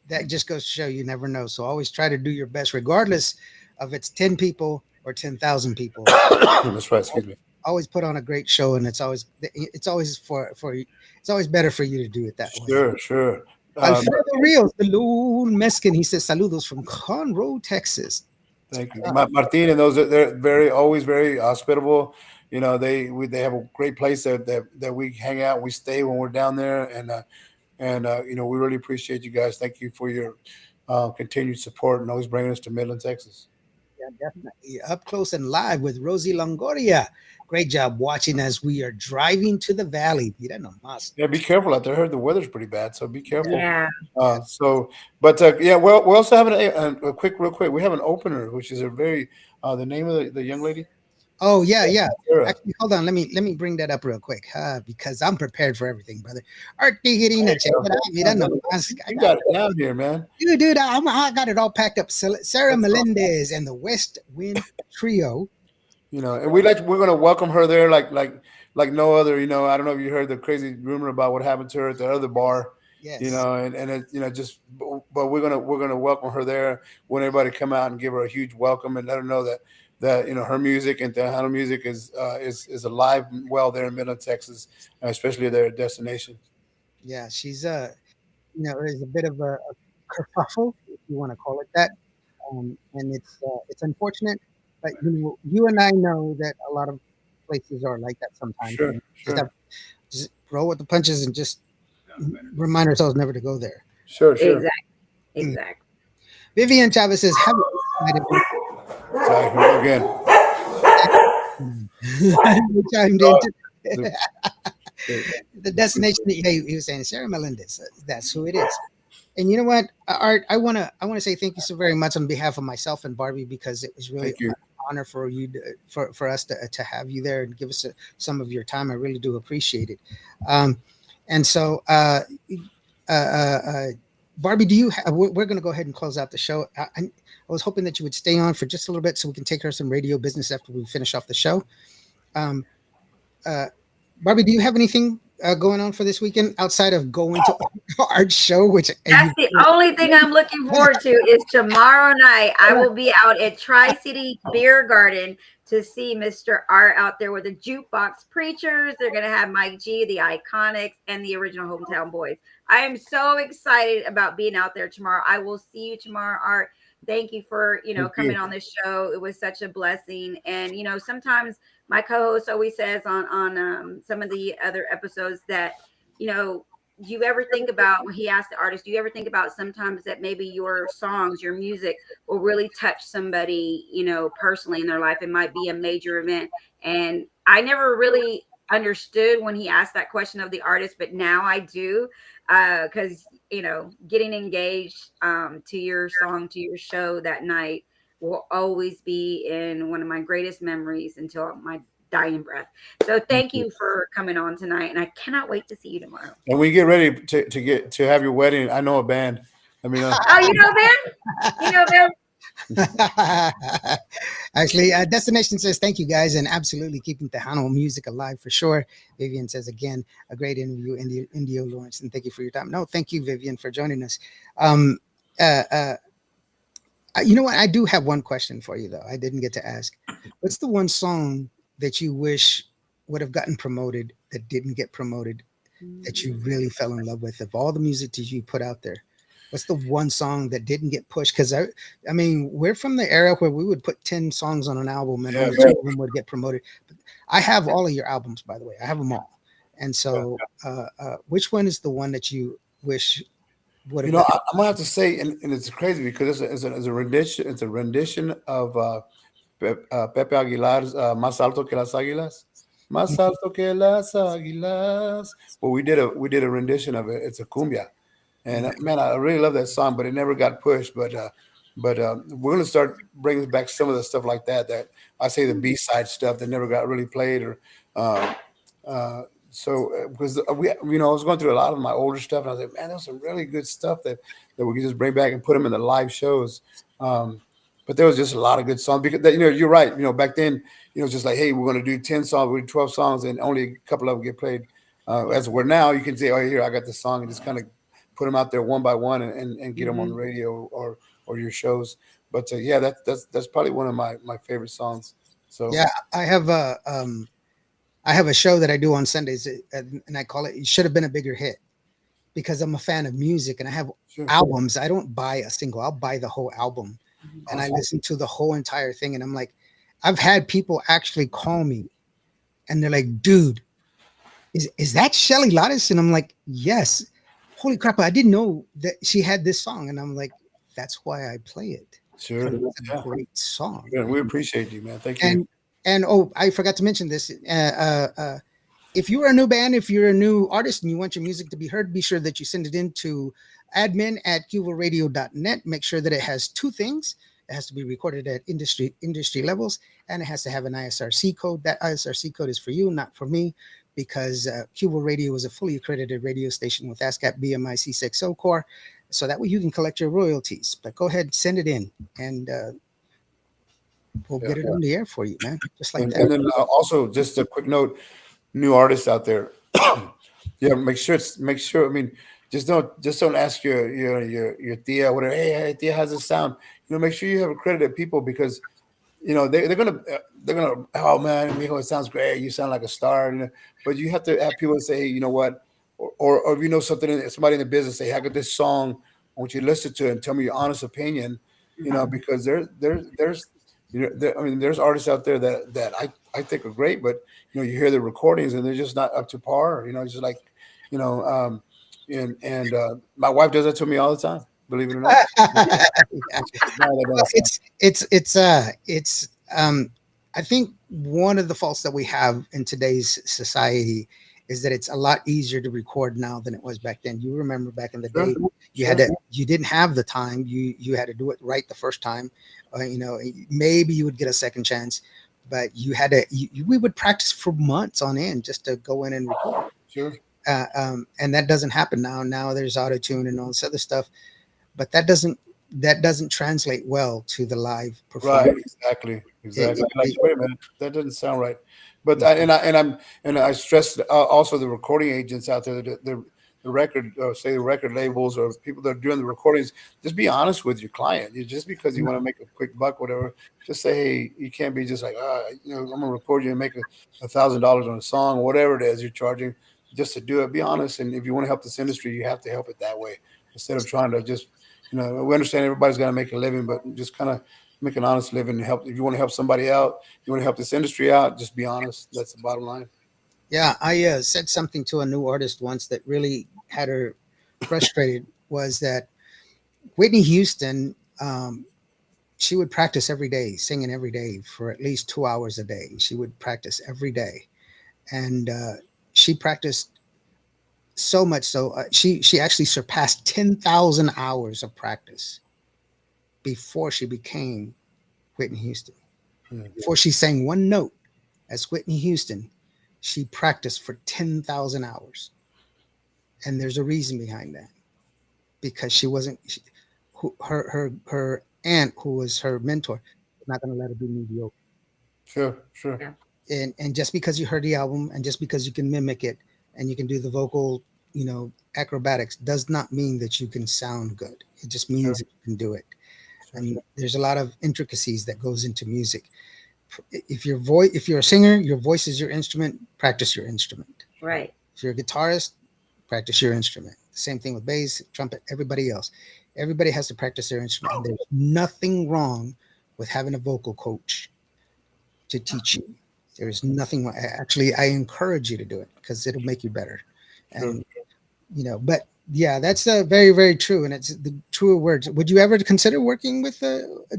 That just goes to show you never know. So always try to do your best, regardless of it's 10 people or 10,000 people. that's right. Excuse me. Always put on a great show, and it's always better for you to do it that way. Sure, sure. Alfredo Rios, the Lone Meskin, he says, saludos from Conroe, Texas. Thank you, Martin, and those they're very always very hospitable. They have a great place that we hang out. We stay when we're down there, and we really appreciate you guys. Thank you for your continued support and always bringing us to Midland, Texas. Yeah, definitely. Up close and live with Rosie Longoria. Great job watching as we are driving to the valley. Mira nomás. Yeah, be careful out there. I heard the weather's pretty bad, so be careful. Yeah. Yeah, well, we also have real quick. We have an opener, which is a very the name of the young lady. Oh, yeah, yeah. Sarah. Actually, hold on. Let me bring that up real quick, because I'm prepared for everything, brother. Art Tigerina, check it out. Mira nomás. You got it down here, man. Dude, I got it all packed up. Sarah Melendez and the West Wind Trio. And we're gonna welcome her there like no other. I don't know if you heard the crazy rumor about what happened to her at the other bar. Yes. And it, just but we're gonna welcome her there. Want everybody to come out and give her a huge welcome and let her know that her music and Tejano music is alive and well there in Midland, Texas, especially their destination. Yeah, she's there's a bit of a kerfuffle, if you want to call it that, and it's unfortunate, but you and I know that a lot of places are like that sometimes. Sure, And sure. just roll with the punches and just remind ourselves never to go there. Sure. Exactly. Exactly. Vivian Chavez says, "Have Sorry, here again. you chimed in the destination." He was saying Sarah Melendez. That's who it is. And you know what, Art? I wanna say thank you so very much on behalf of myself and Barbie, because it was really Thank you. an honor for you for us to have you there and give us some of your time. I really do appreciate it. And so, Barbie, do you? We're going to go ahead and close out the show. I was hoping that you would stay on for just a little bit so we can take care of some radio business after we finish off the show. Um, Barbie, do you have anything going on for this weekend outside of going to Art's show? That's the only thing I'm looking forward to is tomorrow night. I will be out at Tri-City Beer Garden to see Mr. Art out there with the Jukebox Preachers. They're going to have Mike G, the Iconics, and the original Hometown Boys. I am so excited about being out there tomorrow. I will see you tomorrow, Art. Thank you for, coming on this show. It was such a blessing. And, sometimes my co-host always says on some of the other episodes that, do you ever think about, when he asked the artist, do you ever think about sometimes that maybe your songs, your music will really touch somebody, personally in their life? It might be a major event. And I never really understood when he asked that question of the artist, but now I do, because, getting engaged to your song, to your show that night will always be in one of my greatest memories until my dying breath. So thank you for coming on tonight, and I cannot wait to see you tomorrow. And when you get ready to have your wedding, I know a band. Let me know. Oh, you know Ben? You know Ben? Actually, Destination says thank you guys, and absolutely keeping Tejano music alive for sure. Vivian says again, a great interview, Indio Lawrence, and thank you for your time. No, thank you, Vivian, for joining us. You know what? I do have one question for you though. I didn't get to ask. What's the one song that you wish would have gotten promoted that didn't get promoted that you really fell in love with of all the music that you put out there? What's the one song that didn't get pushed? Because I mean, we're from the era where we would put 10 songs on an album and Yeah, only two of them would get promoted. But I have all of your albums, by the way. I have them all. And yeah. so, which one is the one that you wish would You have know, gotten? I'm gonna have to say, and it's crazy because it's a rendition. It's a rendition of Pepe Aguilar's "Más Alto que las Águilas." Más alto que las águilas. Well, we did a rendition of it. It's a cumbia, and man, I really love that song, but it never got pushed. But we're gonna start bringing back some of the stuff like that. That I say the B side stuff that never got really played, or uh, uh, because I was going through a lot of my older stuff, and I was like, man, there's some really good stuff that we could just bring back and put them in the live shows. Um, but there was just a lot of good songs because you're right. Back then, just like, hey, we're going to do 10 songs, we do 12 songs, and only a couple of them get played. As we're now, you can say, oh, here, I got this song, and just kind of put them out there one by one and get them on the radio or your shows. But yeah, that's probably one of my favorite songs. So Yeah, I have I have a show that I do on Sundays, and I call it "It Should Have Been a Bigger Hit" because I'm a fan of music and I have sure. albums. I don't buy a single; I'll buy the whole album, and I Awesome. listen to the whole entire thing. And I'm like, I've had people actually call me, and they're like, "Dude, is that Shelly Lattis?" And I'm like, "Yes." Holy crap! I didn't know that she had this song, and I'm like, "That's why I play it Sure. because it's a Yeah. great song." Yeah, we appreciate you, man. Thank you. And oh, I forgot to mention this. If you're a new band, if you're a new artist and you want your music to be heard, be sure that you send it in to admin@cuvaradio.net. Make sure that it has two things. It has to be recorded at industry levels, and it has to have an ISRC code. That ISRC code is for you, not for me, because Cuba Radio is a fully accredited radio station with ASCAP BMI C6O core, so that way you can collect your royalties. But go ahead, send it in, and we'll Yeah. get it on the air for you, man, just like And that. then also just a quick note, new artists out there. Yeah, make sure. I mean, just don't ask your tia whatever. Hey, tia, how's it sound? Make sure you have accredited people because they're gonna. Oh man, mijo, it sounds great. You sound like a star. But you have to have people say, hey, you know what, or if you know somebody in the business, say, hey, I got this song. I want you to listen to it and tell me your honest opinion. Because I mean, there's artists out there that I think are great, but you hear the recordings and they're just not up to par. Just like, you know, um, and my wife does that to me all the time. Believe it or not. Yeah. It's just, "No, that Well, doesn't sound-" it's I think one of the faults that we have in today's society is that it's a lot easier to record now than it was back then. You remember back in the Sure, day, sure. you didn't have the time. You had to do it right the first time. Maybe you would get a second chance, but we would practice for months on end just to go in and record. Sure. And that doesn't happen now. Now there's auto tune and all this other stuff, but that doesn't translate well to the live Right, performance. exactly, It, exactly. it, Like, it- wait a minute, that doesn't sound right. But I stress also the recording agents out there, the record, say the record labels or people that are doing the recordings. Just be honest with your client. Just because you want to make a quick buck, whatever, just say, hey, you can't be just like, I'm gonna record you and make $1,000 on a song, whatever it is you're charging, just to do it. Be honest, and if you want to help this industry, you have to help it that way instead of trying to just we understand everybody's got to make a living, but just kind of make an honest living and help. If you want to help somebody out, you want to help this industry out, just be honest. That's the bottom line. yeah, I said something to a new artist once that really had her frustrated. Was that Whitney Houston? She would practice every day, singing every day for at least 2 hours a day. She would practice every day, and she practiced so much so she actually surpassed 10,000 hours of practice before she became Whitney Houston. Hmm. Before she sang one note as Whitney Houston, she practiced for 10,000 hours. And there's a reason behind that because she wasn't, her aunt, who was her mentor, was not going to let her be mediocre. Sure, sure. Yeah. And just because you heard the album and just because you can mimic it and you can do the vocal, acrobatics does not mean that you can sound good. It just Sure, means that you can do it. and there's a lot of intricacies that goes into music. If you're a singer, your voice is your instrument. Practice your instrument. Right. If you're a guitarist, practice your instrument. Same thing with bass, trumpet, everybody else. Everybody has to practice their instrument. And there's nothing wrong with having a vocal coach to teach you. There is nothing wrong. Actually, I encourage you to do it because it'll make you better. And but yeah, that's very, very true. And it's the truer words. Would you ever consider working with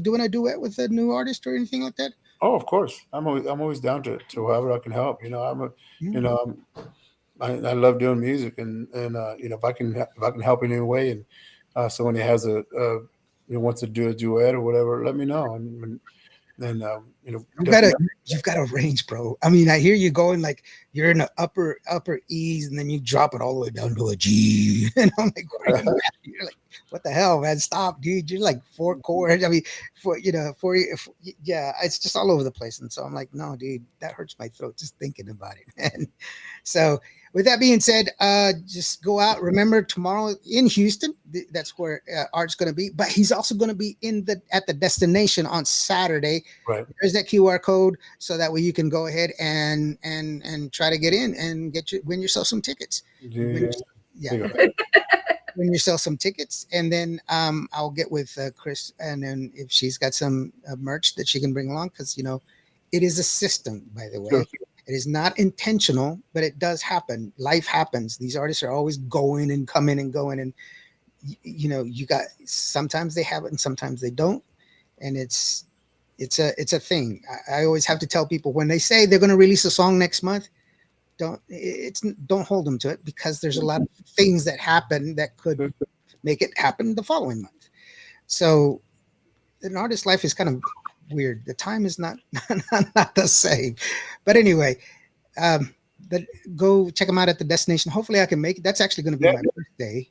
doing a duet with a new artist or anything like that? Oh, of course. I'm always down to however I can help. I love doing music, and if I can help in any way, and someone that has wants to do a duet or whatever, let me know. And then you've got a range, bro. I mean, I hear you going like you're in the upper E's, and then you drop it all the way down to a G, and I'm like, you're like, what the hell, man? Stop, dude. You're like 4 chords. I mean, yeah, it's just all over the place. And so I'm like, no, dude, that hurts my throat just thinking about it. And so with that being said, just go out. Remember, tomorrow in Houston, that's where Art's going to be. But he's also going to be at the destination on Saturday. Right. There's that QR code, so that way you can go ahead and try to get in and win yourself some tickets. Yeah. Win yourself some tickets, and then I'll get with Chris, and then if she's got some merch that she can bring along, because it is a system, by the way. Sure. It is not intentional, but it does happen. Life happens. These artists are always going and coming and going, and you got, sometimes they have it and sometimes they don't, and it's a thing. I always have to tell people when they say they're going to release a song next month, don't hold them to it, because there's a lot of things that happen that could make it happen the following month. So an artist's life is kind of weird. The time is not the same. But anyway, go check them out at the destination. Hopefully I can make it. That's actually going to be my birthday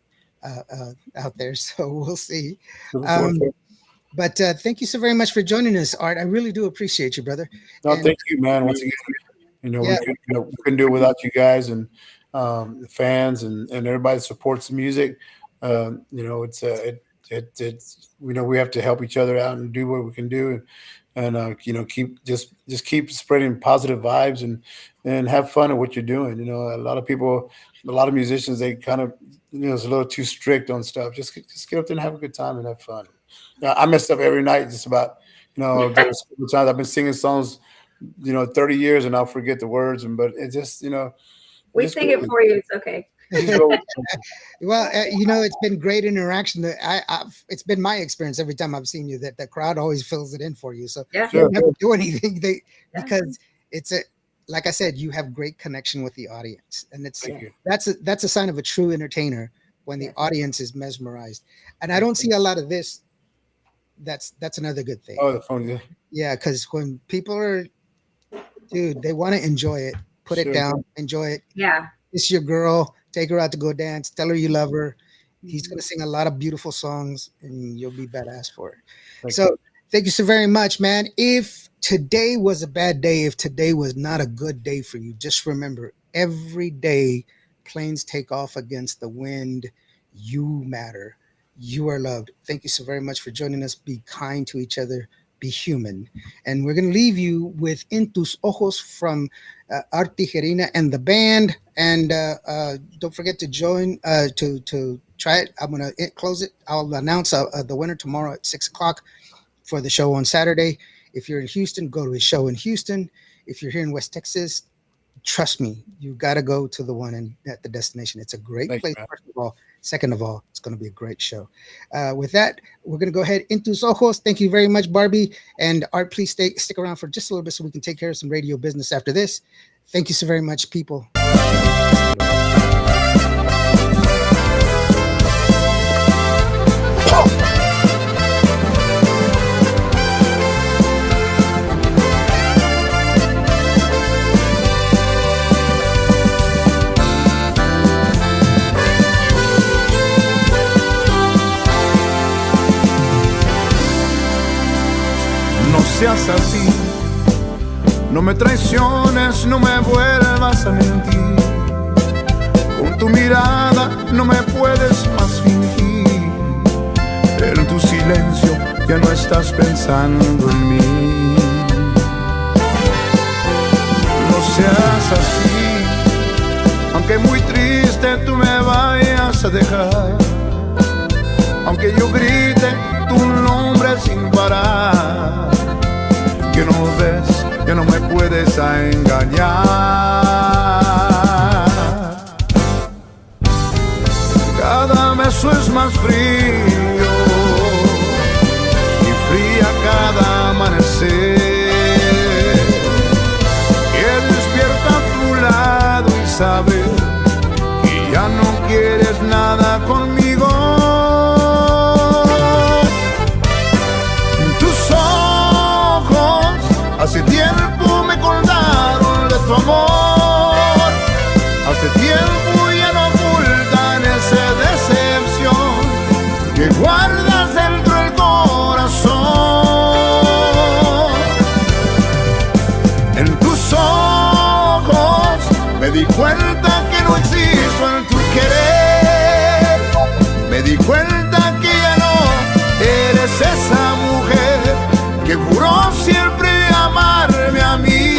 out there. So we'll see. But thank you so very much for joining us, Art. I really do appreciate you, brother. No, thank you, man. Once again, we couldn't do it without you guys and the fans and everybody that supports the music. It's we have to help each other out and do what we can do, and keep spreading positive vibes and have fun at what you're doing. A lot of musicians, they kind of it's a little too strict on stuff. Just get up there and have a good time and have fun. I messed up every night just about. There's a times I've been singing songs 30 years and I'll forget the words, but it just we sing it for you. It's okay. Well, it's been great interaction. It's been my experience every time I've seen you that the crowd always fills it in for you. So you never do anything because it's like I said, you have great connection with the audience, and that's a sign of a true entertainer when the audience is mesmerized. And I don't see a lot of this. That's another good thing. Oh, the phone, yeah, because when people are, dude, they want to enjoy it. Put it down, enjoy it. Yeah, it's your girl. Take her out to go dance. Tell her you love her. He's going to sing a lot of beautiful songs, and you'll be badass for it. Thank you so very much, man. If today was a bad day, if today was not a good day for you, just remember, every day planes take off against the wind. You matter. You are loved. Thank you so very much for joining us. Be kind to each other. Be human. And we're going to leave you with En Tus Ojos from Tigerina and the band. And don't forget to join, to try it. I'm going to close it. I'll announce the winner tomorrow at 6:00 for the show on Saturday. If you're in Houston, go to his show in Houston. If you're here in West Texas, trust me, you got to go to the one at the destination. It's a great place, first of all. Second of all, it's going to be a great show. With that, we're going to go ahead. En Tus Ojos. Thank you very much, Barbie. And Art, please stick around for just a little bit so we can take care of some radio business after this. Thank you so very much, people. Seas así, no me traiciones, no me vuelvas a mentir. Con tu mirada no me puedes más fingir. En tu silencio ya no estás pensando en mí. No seas así, aunque muy triste tú me vayas a dejar, aunque yo grite tu nombre sin parar, que no ves, que no me puedes engañar. Cada beso es más frío y fría cada amanecer, que despierta a tu lado y sabe que ya no quieres nada conmigo. Tus ojos hace tiempo me contaron de tu amor, hace tiempo ya no ocultan esa decepción que guardas dentro del corazón. En tus ojos me di cuenta que no existo en tu querer, me di cuenta que ya no eres esa mujer que juró siempre amarme a mí.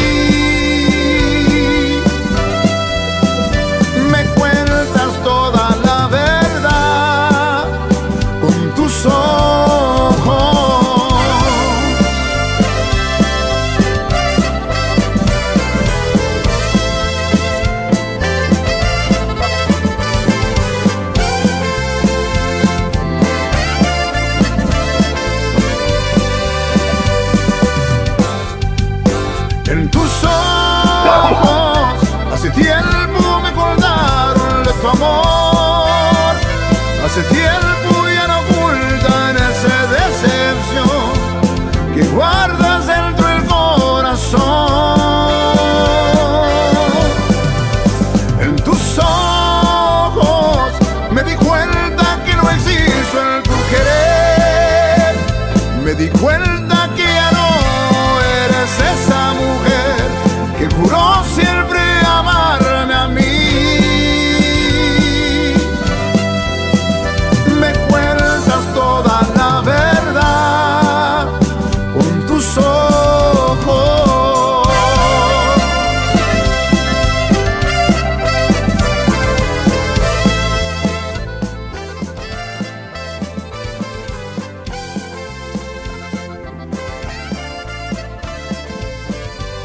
Me cuentas toda la verdad con tus ojos. En tus ojos hace tiempo me contaron de tu amor, hace tiempo ya no ocultan esa decepción que guardas